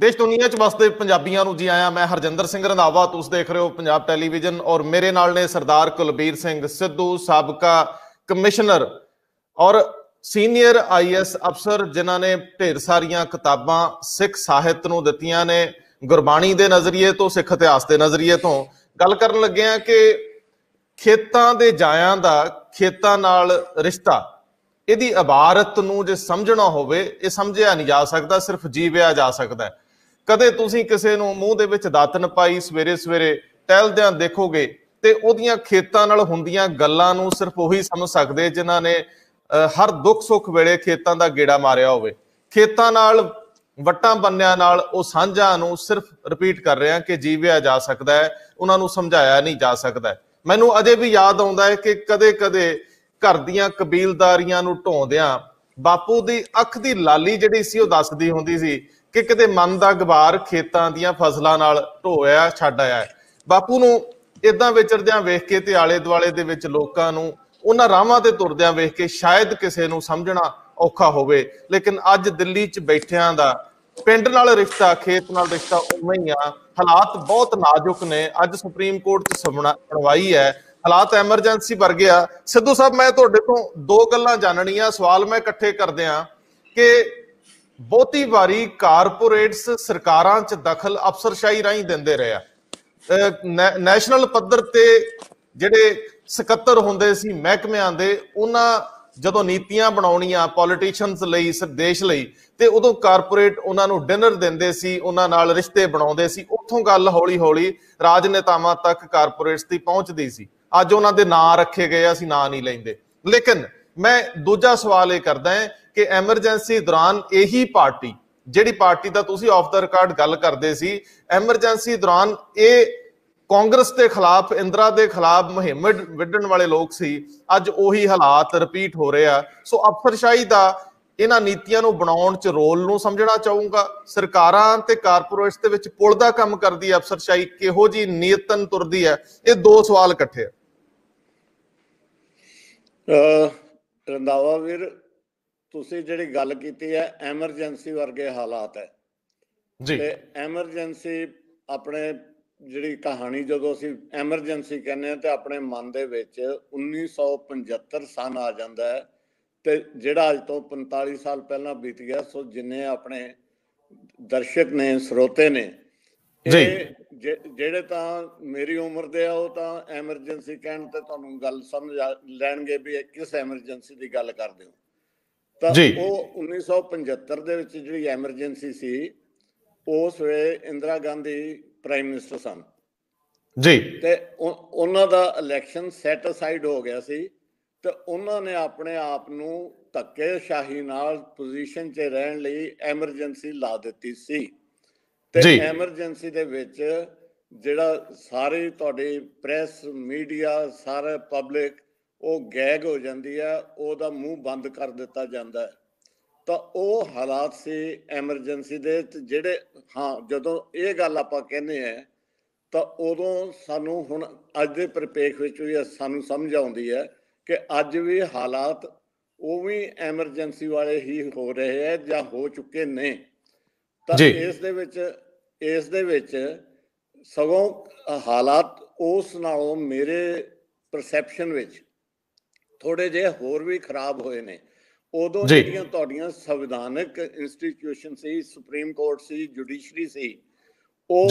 देश दुनिया च वसदे पंजाबियों नूं जी आया। मैं हरजिंदर सिंह रंधावा, तुस देख रहे हो पंजाब टैलीविजन और मेरे नाल ने सरदार कुलबीर सिंह सिद्धू, साबका कमिश्नर और सीनियर IAS अफसर, जिन्हां ने ढेर सारियां किताबां सिख साहित्य नूं दित्तियां ने, गुरबाणी दे नज़रिए तो, सिख इतिहास के नज़रिए तो। गल करन लगे हां कि खेतां दे जायां दा खेतां नाल रिश्ता, ਇਹਦੀ ਇਬਾਰਤ ਨੂੰ ਜੇ ਸਮਝਣਾ ਹੋਵੇ, ਇਹ ਸਮਝਿਆ ਨਹੀਂ ਜਾ ਸਕਦਾ, ਸਿਰਫ ਜੀਵਿਆ ਜਾ ਸਕਦਾ ਹੈ। ਕਦੇ ਤੁਸੀਂ ਕਿਸੇ ਨੂੰ ਮੂੰਹ ਦੇ ਵਿੱਚ ਦਾਤਨ ਪਾਈ ਸਵੇਰੇ ਸਵੇਰੇ ਟਹਿਲਦਿਆਂ ਦੇਖੋਗੇ ਤੇ ਉਹਦੀਆਂ ਖੇਤਾਂ ਨਾਲ ਹੁੰਦੀਆਂ ਗੱਲਾਂ ਨੂੰ ਸਿਰਫ ਉਹੀ ਸਮਝ ਸਕਦੇ ਜਿਨ੍ਹਾਂ ਨੇ ਹਰ ਦੁੱਖ ਸੁੱਖ ਵੇਲੇ ਖੇਤਾਂ ਦਾ ਗੇੜਾ ਮਾਰਿਆ ਹੋਵੇ। ਖੇਤਾਂ ਨਾਲ ਵੱਟਾਂ ਬੰਨਿਆਂ ਨਾਲ ਉਹ ਸਾਂਝਾਂ ਨੂੰ ਸਿਰਫ ਰਿਪੀਟ ਕਰ ਰਿਹਾ ਕਿ ਜੀਵਿਆ ਜਾ ਸਕਦਾ ਹੈ, ਉਹਨਾਂ ਨੂੰ ਸਮਝਾਇਆ ਨਹੀਂ ਜਾ ਸਕਦਾ। ਮੈਨੂੰ ਅਜੇ ਵੀ ਯਾਦ ਆਉਂਦਾ ਹੈ ਕਿ ਕਦੇ ਕਦੇ घर दियां कबीलदारियां नूं ढोंदियां बापू दी अख दी लाली जिहड़ी सी ओह दसदी हुंदी सी कि किते मन दा गवार खेतां दीयां फसलां नाल ढोया छड्ड आया है। बापू नूं इदां विचरदियां वेख के ते आले दुआले दे विच लोकां नूं उन्हां राहां ते तुरदियां वेख के शायद किसे नूं समझना औखा होवे, लेकिन अज दिल्ली च बैठियां दा पिंड नाल रिश्ता, खेत नाल रिश्ता उवें ही आ। हालात बहुत नाजुक ने। अज सुप्रीम कोर्ट च सुनवाई है, हालात एमरजेंसी वर्गे आ। सिद्धू साहब, मैं तुहाडे तो दो गल्लां जानणीआं, सवाल मैं इकट्ठे करदिआं कि बहुती वारी कारपोरेट्स सरकारां च दखल अफसरशाही राहीं दिंदे रहे आ। नैशनल पद्धर ते ਜਿਹੜੇ ਸਕੱਤਰ ਹੁੰਦੇ ਸੀ ਮਹਿਕਮਿਆਂ ਦੇ, ਉਹਨਾਂ ਜਦੋਂ ਨੀਤੀਆਂ ਬਣਾਉਣੀਆਂ ਪੋਲੀਟੀਸ਼ੀਅਨਸ ਲਈ, ਦੇਸ਼ ਲਈ, ਤੇ ਉਦੋਂ ਕਾਰਪੋਰੇਟ ਉਹਨਾਂ ਨੂੰ ਡਿਨਰ ਦਿੰਦੇ ਸੀ, ਉਹਨਾਂ ਨਾਲ ਰਿਸ਼ਤੇ ਬਣਾਉਂਦੇ ਸੀ। ਉੱਥੋਂ ਗੱਲ ਹੌਲੀ ਹੌਲੀ ਰਾਜਨੇਤਾਵਾਂ ਤੱਕ ਕਾਰਪੋਰੇਟਸ ਦੀ ਪਹੁੰਚਦੀ ਸੀ। ਅੱਜ ਉਹਨਾਂ ਦੇ ਨਾਂ ਰੱਖੇ ਗਏ, ਅਸੀਂ ਨਾਂ ਨਹੀਂ ਲੈਂਦੇ। ਲੇਕਿਨ ਮੈਂ ਦੂਜਾ ਸਵਾਲ ਇਹ ਕਰਦਾ ਹਾਂ ਕਿ ਐਮਰਜੈਂਸੀ ਦੌਰਾਨ ਇਹੀ ਪਾਰਟੀ, ਜਿਹੜੀ ਪਾਰਟੀ ਦਾ ਤੁਸੀਂ ਆਫ ਦਾ ਰਿਕਾਰਡ ਗੱਲ ਕਰਦੇ ਸੀ, ਐਮਰਜੈਂਸੀ ਦੌਰਾਨ ਇਹ ਕਾਂਗਰਸ ਦੇ ਖਿਲਾਫ, ਇੰਦਰਾ ਦੇ ਖਿਲਾਫ ਮੁਹਿੰਮ ਵਿੱਢਣ ਵਾਲੇ ਲੋਕ ਸੀ। ਅੱਜ ਉਹੀ ਹਾਲਾਤ ਰਿਪੀਟ ਹੋ ਰਹੇ ਆ। ਸੋ ਅਫਸਰਸ਼ਾਹੀ ਦਾ ਇਹਨਾਂ ਨੀਤੀਆਂ ਨੂੰ ਬਣਾਉਣ ਚ ਰੋਲ ਨੂੰ ਸਮਝਣਾ ਚਾਹੂੰਗਾ। ਸਰਕਾਰਾਂ ਤੇ ਕਾਰਪੋਰੇਟਸ ਦੇ ਵਿੱਚ ਪੁਲ ਦਾ ਕੰਮ ਕਰਦੀ ਹੈ ਅਫਸਰਸ਼ਾਹੀ, ਕਿਹੋ ਜੀ ਨੀਅਤਨ ਤੁਰਦੀ ਹੈ? ਇਹ ਦੋ ਸਵਾਲ ਇਕੱਠੇ ਆ। ਰੰਧਾਵਾ ਵੀਰ, ਤੁਸੀਂ ਜਿਹੜੀ ਗੱਲ ਕੀਤੀ ਹੈ ਐਮਰਜੈਂਸੀ ਵਰਗੇ ਹਾਲਾਤ ਹੈ ਜੀ। ਤੇ ਐਮਰਜੈਂਸੀ ਆਪਣੇ ਜਿਹੜੀ ਕਹਾਣੀ, ਜਦੋਂ ਅਸੀਂ ਐਮਰਜੈਂਸੀ ਕਹਿੰਦੇ ਹਾਂ ਤੇ ਆਪਣੇ ਮਨ ਦੇ ਵਿੱਚ 1975 ਸਨ ਆ ਜਾਂਦਾ ਹੈ, ਤੇ ਜਿਹੜਾ ਅੱਜ ਤੋਂ 45 ਸਾਲ ਪਹਿਲਾਂ ਬੀਤ ਗਿਆ। ਸੋ ਜਿੰਨੇ ਆਪਣੇ ਦਰਸ਼ਕ ਨੇ, ਸਰੋਤੇ ਨੇ, ਜਿਹੜੇ ਤਾਂ ਮੇਰੀ ਉਮਰ ਦੇ ਆ, ਉਹ ਤਾਂ ਐਮਰਜੈਂਸੀ ਕਹਿਣ ਤੇ ਤੁਹਾਨੂੰ ਗੱਲ ਸਮਝ ਲੈਣਗੇ ਵੀ ਕਿਸ ਐਮਰਜੈਂਸੀ ਦੀ ਗੱਲ ਕਰਦੇ ਹੋ। ਤਾਂ ਉਹ 1975 ਦੇ ਵਿੱਚ ਜਿਹੜੀ ਐਮਰਜੈਂਸੀ ਸੀ, ਉਸ ਵੇਲੇ ਇੰਦਰਾ ਗਾਂਧੀ ਪ੍ਰਾਈਮ ਮਿਨਿਸਟਰ ਸਨ ਜੀ, ਤੇ ਉਹਨਾਂ ਦਾ ਇਲੈਕਸ਼ਨ ਸੈਟ ਅਸਾਈਡ ਹੋ ਗਿਆ ਸੀ, ਤੇ ਉਹਨਾਂ ਨੇ ਆਪਣੇ ਆਪ ਨੂੰ ਧੱਕੇਸ਼ਾਹੀ ਨਾਲ ਪੋਜੀਸ਼ਨ 'ਚ ਰਹਿਣ ਲਈ ਐਮਰਜੈਂਸੀ ਲਾ ਦਿੱਤੀ ਸੀ। ਤੇ ਐਮਰਜੈਂਸੀ ਦੇ ਵਿੱਚ ਜਿਹੜਾ ਸਾਰੀ ਤੁਹਾਡੀ ਪ੍ਰੈਸ, ਮੀਡੀਆ, ਸਾਰਾ ਪਬਲਿਕ ਉਹ ਗੈਗ ਹੋ ਜਾਂਦੀ ਹੈ, ਉਹਦਾ ਮੂੰਹ ਬੰਦ ਕਰ ਦਿੱਤਾ ਜਾਂਦਾ ਹੈ। ਤਾਂ ਉਹ ਹਾਲਾਤ ਸੀ ਐਮਰਜੈਂਸੀ ਦੇ ਜਿਹੜੇ, ਹਾਂ, ਜਦੋਂ ਇਹ ਗੱਲ ਆਪਾਂ ਕਹਿੰਦੇ ਹਾਂ ਤਾਂ ਉਦੋਂ ਸਾਨੂੰ ਹੁਣ ਅੱਜ ਦੇ ਪਰਿਪੇਖ ਵਿੱਚ ਵੀ ਸਾਨੂੰ ਸਮਝ ਆਉਂਦੀ ਹੈ ਕਿ ਅੱਜ ਵੀ ਹਾਲਾਤ ਉਹ ਵੀ ਐਮਰਜੈਂਸੀ ਵਾਲੇ ਹੀ ਹੋ ਰਹੇ ਹੈ ਜਾਂ ਹੋ ਚੁੱਕੇ ਨੇ। ਤਾਂ ਇਸ ਦੇ ਵਿੱਚ ਸਗੋਂ ਹਾਲਾਤ ਉਸ ਨਾਲੋਂ ਮੇਰੇ ਪਰਸੈਪਸ਼ਨ ਵਿੱਚ ਥੋੜੇ ਜਿਹੇ ਹੋਰ ਵੀ ਖਰਾਬ ਹੋਏ ਨੇ। ਉਦੋਂ ਜਿਹੜੀਆਂ ਤੁਹਾਡੀਆਂ ਸੰਵਿਧਾਨਕ ਇੰਸਟੀਟਿਊਸ਼ਨ ਸੀ, ਸੁਪਰੀਮ ਕੋਰਟ ਸੀ, ਜੁਡੀਸ਼ਰੀ ਸੀ, ਉਹ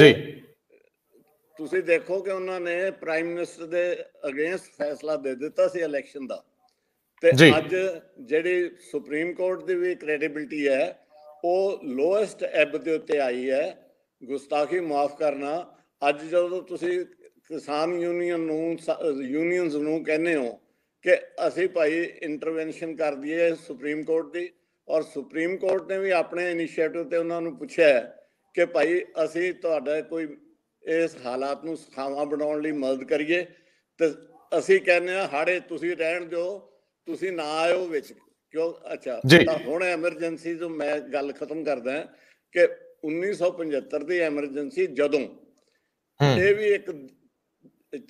ਤੁਸੀਂ ਦੇਖੋ ਕਿ ਉਹਨਾਂ ਨੇ ਪ੍ਰਾਈਮ ਮਿਨਿਸਟਰ ਦੇ ਅਗੇਂਸਟ ਫੈਸਲਾ ਦੇ ਦਿੱਤਾ ਸੀ ਇਲੈਕਸ਼ਨ ਦਾ। ਤੇ ਅੱਜ ਜਿਹੜੀ ਸੁਪਰੀਮ ਕੋਰਟ ਦੀ ਵੀ ਕ੍ਰੈਡੀਬਿਲਿਟੀ ਹੈ ਉਹ ਲੋਐਸਟ ਐਬ ਦੇ ਉੱਤੇ ਆਈ ਹੈ। ਗੁਸਤਾਖੀ ਮਾਫ ਕਰਨਾ, ਅੱਜ ਜਦੋਂ ਤੁਸੀਂ ਕਿਸਾਨ ਯੂਨੀਅਨਸ ਨੂੰ ਕਹਿੰਦੇ ਹੋ ਕਿ ਅਸੀਂ ਭਾਈ ਇੰਟਰਵੈਂਸ਼ਨ ਕਰ ਦਈਏ ਸੁਪਰੀਮ ਕੋਰਟ ਦੀ, ਔਰ ਸੁਪਰੀਮ ਕੋਰਟ ਨੇ ਵੀ ਆਪਣੇ ਇਨੀਸ਼ੀਏਟਿਵ ਤੇ ਉਹਨਾਂ ਨੂੰ ਪੁੱਛਿਆ ਕਿ ਭਾਈ ਅਸੀਂ ਤੁਹਾਡਾ ਕੋਈ ਇਸ ਹਾਲਾਤ ਨੂੰ ਸੁਖਾਵਾਂ ਬਣਾਉਣ ਲਈ ਮਦਦ ਕਰੀਏ, ਤੇ ਅਸੀਂ ਕਹਿੰਦੇ ਹਾਂ ਹਾੜੇ ਤੁਸੀਂ ਰਹਿਣ ਦਿਓ, ਤੁਸੀਂ ਨਾ ਆਇਓ ਵਿੱਚ, ਕਿਉਂ? ਅੱਛਾ, ਤਾਂ ਹੁਣ ਐਮਰਜੈਂਸੀ ਤੋਂ ਮੈਂ ਗੱਲ ਖਤਮ ਕਰਦਾ ਕਿ 1975 ਦੀ ਐਮਰਜੈਂਸੀ ਜਦੋਂ, ਇਹ ਵੀ ਇੱਕ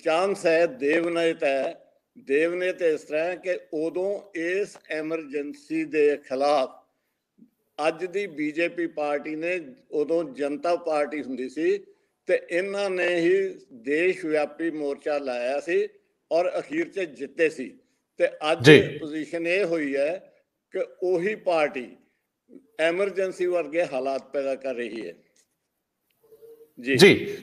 ਚਾਂਸ ਹੈ, ਦੇਵਨੇਤ ਹੈ। ਦੇਵਨੇਤ ਇਸ ਤਰ੍ਹਾਂ ਕਿ ਉਦੋਂ ਇਸ ਐਮਰਜੈਂਸੀ ਦੇ ਖਿਲਾਫ ਅੱਜ ਦੀ ਬੀਜੇਪੀ ਪਾਰਟੀ ਨੇ ਉਦੋਂ ਜਨਤਾ ਪਾਰਟੀ ਹੁੰਦੀ ਸੀ ਤੇ ਇਹਨਾਂ ਨੇ ਹੀ ਦੇਸ਼ ਵਿਆਪੀ ਮੋਰਚਾ ਲਾਇਆ ਸੀ ਔਰ ਅਖੀਰ 'ਚ ਜਿੱਤੇ ਸੀ। ਤੇ ਅੱਜ ਪੋਜੀਸ਼ਨ ਇਹ ਹੋਈ ਹੈ ਕਿ ਉਹੀ ਪਾਰਟੀ ਐਮਰਜੈਂਸੀ ਵਰਗੇ ਹਾਲਾਤ ਪੈਦਾ ਕਰ ਰਹੀ ਹੈ। ਜੀ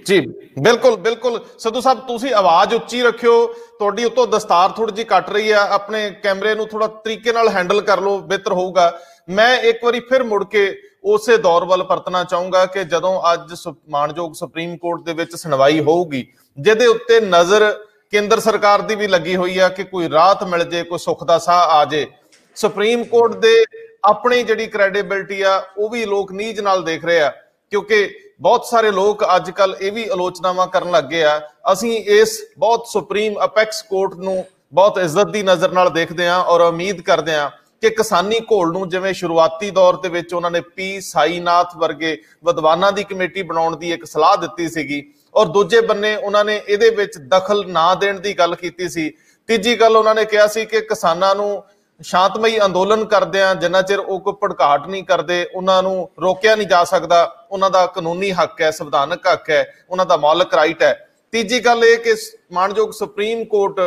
ਜੀ ਬਿਲਕੁਲ ਬਿਲकुल ਸਿੱਧੂ ਸਾਹਿਬ, ਤੁਸੀਂ ਆਵਾਜ਼ ਉੱਚੀ ਰੱਖਿਓ, ਤੁਹਾਡੀ ਉੱਤੋਂ ਦਸਤਾਰ ਥੋੜੀ ਜਿਹੀ ਕੱਟ ਰਹੀ ਆ, ਆਪਣੇ ਕੈਮਰੇ ਨੂੰ ਥੋੜਾ ਤਰੀਕੇ ਨਾਲ ਹੈਂਡਲ ਕਰ ਲਓ, ਬਿਹਤਰ ਹੋਊਗਾ। ਮੈਂ ਇੱਕ ਵਾਰੀ ਫਿਰ ਮੁੜ ਕੇ ਉਸੇ ਦੌਰ ਵੱਲ ਪਰਤਣਾ ਚਾਹੂੰਗਾ ਕਿ ਜਦੋਂ ਅੱਜ ਮਾਣਯੋਗ ਸੁਪਰੀਮ ਕੋਰਟ ਦੇ ਵਿੱਚ ਸੁਣਵਾਈ ਹੋਊਗੀ, ਜਿਹਦੇ ਉੱਤੇ ਨਜ਼ਰ ਕੇਂਦਰ ਸਰਕਾਰ ਦੀ ਵੀ ਲੱਗੀ ਹੋਈ ਆ ਕਿ ਕੋਈ ਰਾਹਤ ਮਿਲ ਜੇ, ਕੋਈ ਸੁੱਖ ਦਾ ਸਾਹ ਆ ਜੇ। ਸੁਪਰੀਮ ਕੋਰਟ ਦੇ ਆਪਣੀ ਜਿਹੜੀ ਕ੍ਰੈਡੀਬਿਲਿਟੀ ਆ ਉਹ ਵੀ ਲੋਕ ਨੀਝ ਨਾਲ ਦੇਖ ਰਹੇ ਆ, ਕਿਉਂਕਿ ਬਹੁਤ ਸਾਰੇ ਲੋਕ ਅੱਜ ਕੱਲ ਇਹ ਵੀ ਆਲੋਚਨਾਵਾਂ ਕਰਨ ਲੱਗੇ ਆ, ਅਸੀਂ ਇਸ ਬਹੁਤ ਸੁਪਰੀਮ ਅਪੈਕਸ ਕੋਰਟ ਨੂੰ ਬਹੁਤ ਇੱਜ਼ਤ ਦੀ ਨਜ਼ਰ ਨਾਲ ਦੇਖਦੇ ਆ ਔਰ ਉਮੀਦ ਕਰਦੇ ਆ ਕਿ ਕਿਸਾਨੀ ਘੋਲ ਨੂੰ ਜਿਵੇਂ ਸ਼ੁਰੂਆਤੀ ਦੌਰ ਦੇ ਵਿੱਚ ਉਹਨਾਂ ਨੇ ਪੀ ਸਾਈਨਾਥ ਵਰਗੇ ਵਿਦਵਾਨਾਂ ਦੀ ਕਮੇਟੀ ਬਣਾਉਣ ਦੀ ਇੱਕ ਸਲਾਹ ਦਿੱਤੀ ਸੀਗੀ, ਔਰ ਦੂਜੇ ਬੰਨੇ ਉਹਨਾਂ ਨੇ ਇਹਦੇ ਵਿੱਚ ਦਖਲ ਨਾ ਦੇਣ ਦੀ ਗੱਲ ਕੀਤੀ ਸੀ। ਤੀਜੀ ਗੱਲ ਉਹਨਾਂ ਨੇ ਕਿਹਾ ਸੀ ਕਿ ਕਿਸਾਨਾਂ ਨੂੰ ਸ਼ਾਂਤਮਈ ਅੰਦੋਲਨ ਕਰਦਿਆਂ ਜਿੰਨਾ ਚਿਰ ਉਹ ਕੋਈ ਭੜਕਾਹਟ ਨਹੀਂ ਕਰਦੇ ਉਹਨਾਂ ਨੂੰ ਰੋਕਿਆ ਨਹੀਂ ਜਾ ਸਕਦਾ, ਉਹਨਾਂ ਦਾ ਕਾਨੂੰਨੀ ਹੱਕ ਹੈ, ਸੰਵਿਧਾਨਕ ਹੱਕ ਹੈ, ਉਹਨਾਂ ਦਾ ਮੌਲਿਕ ਰਾਈਟ ਹੈ। ਤੀਜੀ ਗੱਲ ਇਹ ਕਿ ਮਾਣਯੋਗ ਸੁਪਰੀਮ ਕੋਰਟ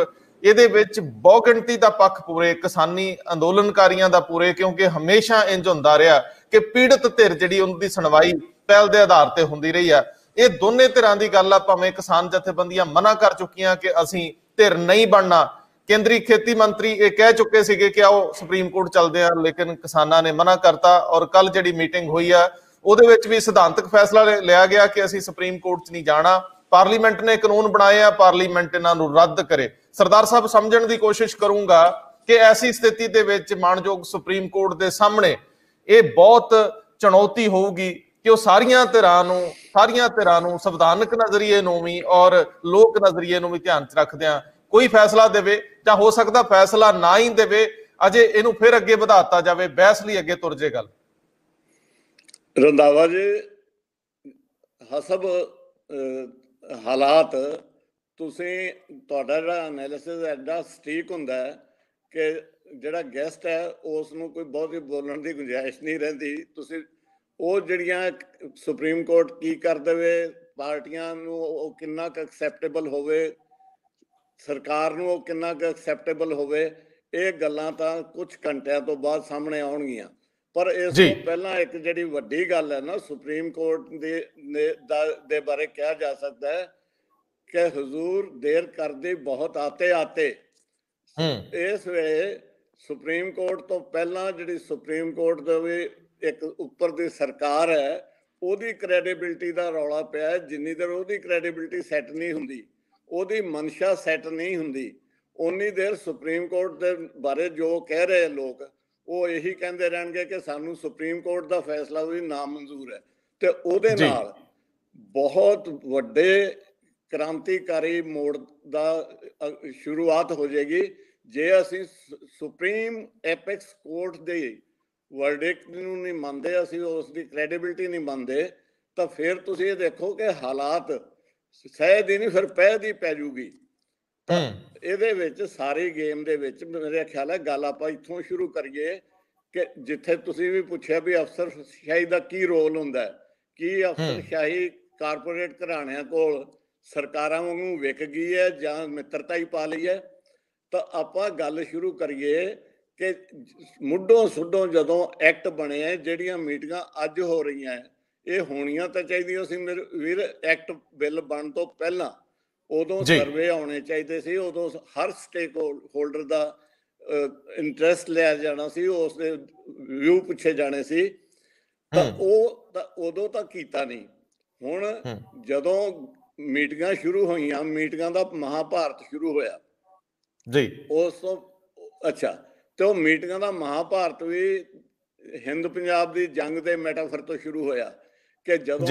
ਇਹਦੇ ਵਿੱਚ ਬਹੁਗਿਣਤੀ ਦਾ ਪੱਖ ਪੂਰੇ, ਕਿਸਾਨੀ ਅੰਦੋਲਨਕਾਰੀਆਂ ਦਾ ਪੂਰੇ, ਕਿਉਂਕਿ ਹਮੇਸ਼ਾ ਇੰਜ ਹੁੰਦਾ ਰਿਹਾ ਕਿ ਪੀੜਤ ਧਿਰ ਜਿਹੜੀ ਉਹਨਾਂ ਦੀ ਸੁਣਵਾਈ ਪਹਿਲ ਦੇ ਆਧਾਰ ਤੇ ਹੁੰਦੀ ਰਹੀ ਆ। ਇਹ ਦੋਨੇ ਧਿਰਾਂ ਦੀ ਗੱਲ ਆ, ਭਾਵੇਂ ਕਿਸਾਨ ਜਥੇਬੰਦੀਆਂ ਮਨਾ ਕਰ ਚੁੱਕੀਆਂ ਕਿ ਅਸੀਂ ਧਿਰ ਨਹੀਂ ਬਣਨਾ, ਕੇਂਦਰੀ ਖੇਤੀ ਮੰਤਰੀ ਇਹ ਕਹਿ ਚੁੱਕੇ ਸੀਗੇ ਕਿ ਆਓ ਸੁਪਰੀਮ ਕੋਰਟ ਚੱਲਦੇ ਆ, ਲੇਕਿਨ ਕਿਸਾਨਾਂ ਨੇ ਮਨਾ ਕਰਤਾ। ਔਰ ਕੱਲ ਜਿਹੜੀ ਮੀਟਿੰਗ ਹੋਈ ਆ ਉਹਦੇ ਵਿੱਚ ਵੀ ਸਿਧਾਂਤਕ ਫੈਸਲਾ ਲਿਆ ਗਿਆ ਕਿ ਅਸੀਂ ਸੁਪਰੀਮ ਕੋਰਟ 'ਚ ਨਹੀਂ ਜਾਣਾ, ਪਾਰਲੀਮੈਂਟ ਨੇ ਕਾਨੂੰਨ ਬਣਾਏ ਆ, ਪਾਰਲੀਮੈਂਟ ਇਹਨਾਂ ਨੂੰ ਰੱਦ ਕਰੇ। ਸਰਦਾਰ ਸਾਹਿਬ, ਸਮਝਣ ਦੀ ਕੋਸ਼ਿਸ਼ ਕਰੂੰਗਾ ਕਿ ਐਸੀ ਸਥਿਤੀ ਦੇ ਵਿੱਚ ਮਾਣਯੋਗ ਸੁਪਰੀਮ ਕੋਰਟ ਦੇ ਸਾਹਮਣੇ ਇਹ ਬਹੁਤ ਚੁਣੌਤੀ ਹੋਊਗੀ ਕਿ ਉਹ ਸਾਰੀਆਂ ਧਿਰਾਂ ਨੂੰ ਸੰਵਿਧਾਨਕ ਨਜ਼ਰੀਏ ਨੂੰ ਵੀ ਔਰ ਲੋਕ ਨਜ਼ਰੀਏ ਨੂੰ ਵੀ ਧਿਆਨ 'ਚ ਰੱਖਦਿਆਂ ਕੋਈ ਫੈਸਲਾ ਦੇਵੇ, ਜਾਂ ਹੋ ਸਕਦਾ ਫੈਸਲਾ ਨਾ ਹੀ ਦੇਵੇ, ਅਜੇ ਇਹਨੂੰ ਫਿਰ ਅੱਗੇ ਵਧਾਤਾ ਜਾਵੇ, ਬਹਿਸ ਲਈ ਅੱਗੇ ਤੁਰ ਜੇ ਗੱਲ। ਰੰਧਾਵਾ ਜੀ, ਹਸਬ ਹਾਲਾਤ ਤੁਸੀਂ, ਤੁਹਾਡਾ ਜਿਹੜਾ ਐਨਾਲਿਸਿਸ ਐਡਾ ਸਟੀਕ ਹੁੰਦਾ ਹੈ ਕਿ ਜਿਹੜਾ ਗੈਸਟ ਹੈ ਉਸ ਨੂੰ ਕੋਈ ਬਹੁਤੀ ਬੋਲਣ ਦੀ ਗੁੰਜਾਇਸ਼ ਨਹੀਂ ਰਹਿੰਦੀ। ਤੁਸੀਂ ਉਹ ਜਿਹੜੀਆਂ ਸੁਪਰੀਮ ਕੋਰਟ ਕੀ ਕਰ ਦੇਵੇ, ਪਾਰਟੀਆਂ ਨੂੰ ਉਹ ਕਿੰਨਾ ਕੁ ਐਕਸੈਪਟੇਬਲ ਹੋਵੇ, ਸਰਕਾਰ ਨੂੰ ਉਹ ਕਿੰਨਾ ਕੁ ਐਕਸੈਪਟੇਬਲ ਹੋਵੇ, ਇਹ ਗੱਲਾਂ ਤਾਂ ਕੁਝ ਘੰਟਿਆਂ ਤੋਂ ਬਾਅਦ ਸਾਹਮਣੇ ਆਉਣਗੀਆਂ। ਪਰ ਇਸ ਤੋਂ ਪਹਿਲਾਂ ਇੱਕ ਜਿਹੜੀ ਵੱਡੀ ਗੱਲ ਹੈ ਨਾ, ਸੁਪਰੀਮ ਕੋਰਟ ਦੇ ਬਾਰੇ ਕਿਹਾ ਜਾ ਸਕਦਾ ਹੈ ਕਿ ਹਜ਼ੂਰ ਦੇਰ ਕਰਦੇ ਬਹੁਤ ਆਤੇ। ਇਸ ਵੇਲੇ ਸੁਪਰੀਮ ਕੋਰਟ ਤੋਂ ਪਹਿਲਾਂ ਜਿਹੜੀ ਸੁਪਰੀਮ ਕੋਰਟ ਦੇ ਵੀ ਇੱਕ ਉੱਪਰ ਦੀ ਸਰਕਾਰ ਹੈ, ਉਹਦੀ ਕ੍ਰੈਡੀਬਿਲਿਟੀ ਦਾ ਰੌਲਾ ਪਿਆ। ਜਿੰਨੀ ਦੇਰ ਉਹਦੀ ਕ੍ਰੈਡੀਬਿਲਿਟੀ ਸੈੱਟ ਨਹੀਂ ਹੁੰਦੀ, ਉਹਦੀ ਮਨਸ਼ਾ ਸੈੱਟ ਨਹੀਂ ਹੁੰਦੀ, ਉਨੀ ਦੇਰ ਸੁਪਰੀਮ ਕੋਰਟ ਦੇ ਬਾਰੇ ਜੋ ਕਹਿ ਰਹੇ ਲੋਕ ਉਹ ਇਹੀ ਕਹਿੰਦੇ ਰਹਿਣਗੇ ਕਿ ਸਾਨੂੰ ਸੁਪਰੀਮ ਕੋਰਟ ਦਾ ਫੈਸਲਾ ਵੀ ਨਾਮਨਜ਼ੂਰ ਹੈ। ਤੇ ਉਹਦੇ ਨਾਲ ਬਹੁਤ ਵੱਡੇ ਕ੍ਰਾਂਤੀਕਾਰੀ ਮੋੜ ਦਾ ਸ਼ੁਰੂਆਤ ਹੋ ਜਾਏਗੀ। ਜੇ ਅਸੀਂ ਸੁਪਰੀਮ ਐਪੈਕਸ ਕੋਰਟ ਦੇ ਵਰਡਿਕਟ ਨੂੰ ਨਹੀਂ ਮੰਨਦੇ, ਅਸੀਂ ਉਸ ਦੀ ਕ੍ਰੈਡੀਬਿਲਿਟੀ ਨਹੀਂ ਮੰਨਦੇ, ਤਾਂ ਫਿਰ ਤੁਸੀਂ ਇਹ ਦੇਖੋ ਕਿ ਹਾਲਾਤ ਸਹਿ ਦੀ ਨਹੀਂ ਫਿਰ ਪਹਿ ਦੀ ਪੈ ਜੂਗੀ। ਇਹਦੇ ਵਿੱਚ ਸਾਰੀ ਗੇਮ ਦੇ ਵਿੱਚ ਮੇਰੇ ਖਿਆਲ ਹੈ ਗੱਲ ਆਪਾਂ ਇੱਥੋਂ ਸ਼ੁਰੂ ਕਰੀਏ ਕਿ ਜਿੱਥੇ ਤੁਸੀਂ ਵੀ ਪੁੱਛਿਆ ਵੀ ਅਫਸਰਸ਼ਾਹੀ ਦਾ ਕੀ ਰੋਲ ਹੁੰਦਾ ਹੈ, ਕੀ ਅਫਸਰਸ਼ਾਹੀ ਕਾਰਪੋਰੇਟ ਘਰਾਣਿਆਂ ਕੋਲ ਸਰਕਾਰਾਂ ਵਾਂਗੂ ਵਿਕ ਗਈ ਹੈ ਜਾਂ ਮਿੱਤਰਤਾ ਹੀ ਪਾ ਲਈ ਹੈ। ਤਾਂ ਆਪਾਂ ਗੱਲ ਸ਼ੁਰੂ ਕਰੀਏ ਕਿ ਮੁੱਢੋਂ ਸੁੱਢੋਂ ਜਦੋਂ ਐਕਟ ਬਣੇ ਹੈ, ਜਿਹੜੀਆਂ ਮੀਟਿੰਗਾਂ ਅੱਜ ਹੋ ਰਹੀਆਂ ਇਹ ਹੋਣੀਆਂ ਤਾਂ ਚਾਹੀਦੀਆਂ ਸੀ ਮੇਰੇ ਵੀਰ। ਐਕਟ ਬਿੱਲ ਬਣਨ ਤੋਂ ਪਹਿਲਾਂ ਉਦੋਂ ਸਰਵੇ ਆਉਣੇ ਚਾਹੀਦੇ ਸੀ, ਉਦੋਂ ਹਰ ਸਟੇਕ ਹੋਲਡਰ ਦਾ ਇੰਟਰਸਟ ਲਿਆ ਜਾਣਾ ਸੀ, ਉਸ ਦੇ ਵਿਊ ਪੁੱਛੇ ਜਾਣੇ ਸੀ। ਤਾਂ ਉਹ ਤਾਂ ਉਦੋਂ ਤਾਂ ਕੀਤਾ ਨਹੀਂ। ਹੁਣ ਜਦੋਂ ਮੀਟਿੰਗਾਂ ਸ਼ੁਰੂ ਹੋਈਆਂ, ਮੀਟਿੰਗਾਂ ਦਾ ਮਹਾਭਾਰਤ ਸ਼ੁਰੂ ਹੋਇਆ ਜੀ। ਉਸ ਤੋਂ ਅੱਛਾ, ਤੇ ਉਹ ਮੀਟਿੰਗਾਂ ਦਾ ਮਹਾਭਾਰਤ ਵੀ ਹਿੰਦ ਪੰਜਾਬ ਦੀ ਜੰਗ ਦੇ ਮੈਟਾਫਰ ਤੋਂ ਸ਼ੁਰੂ ਹੋਇਆ ਕਿ ਜਦੋਂ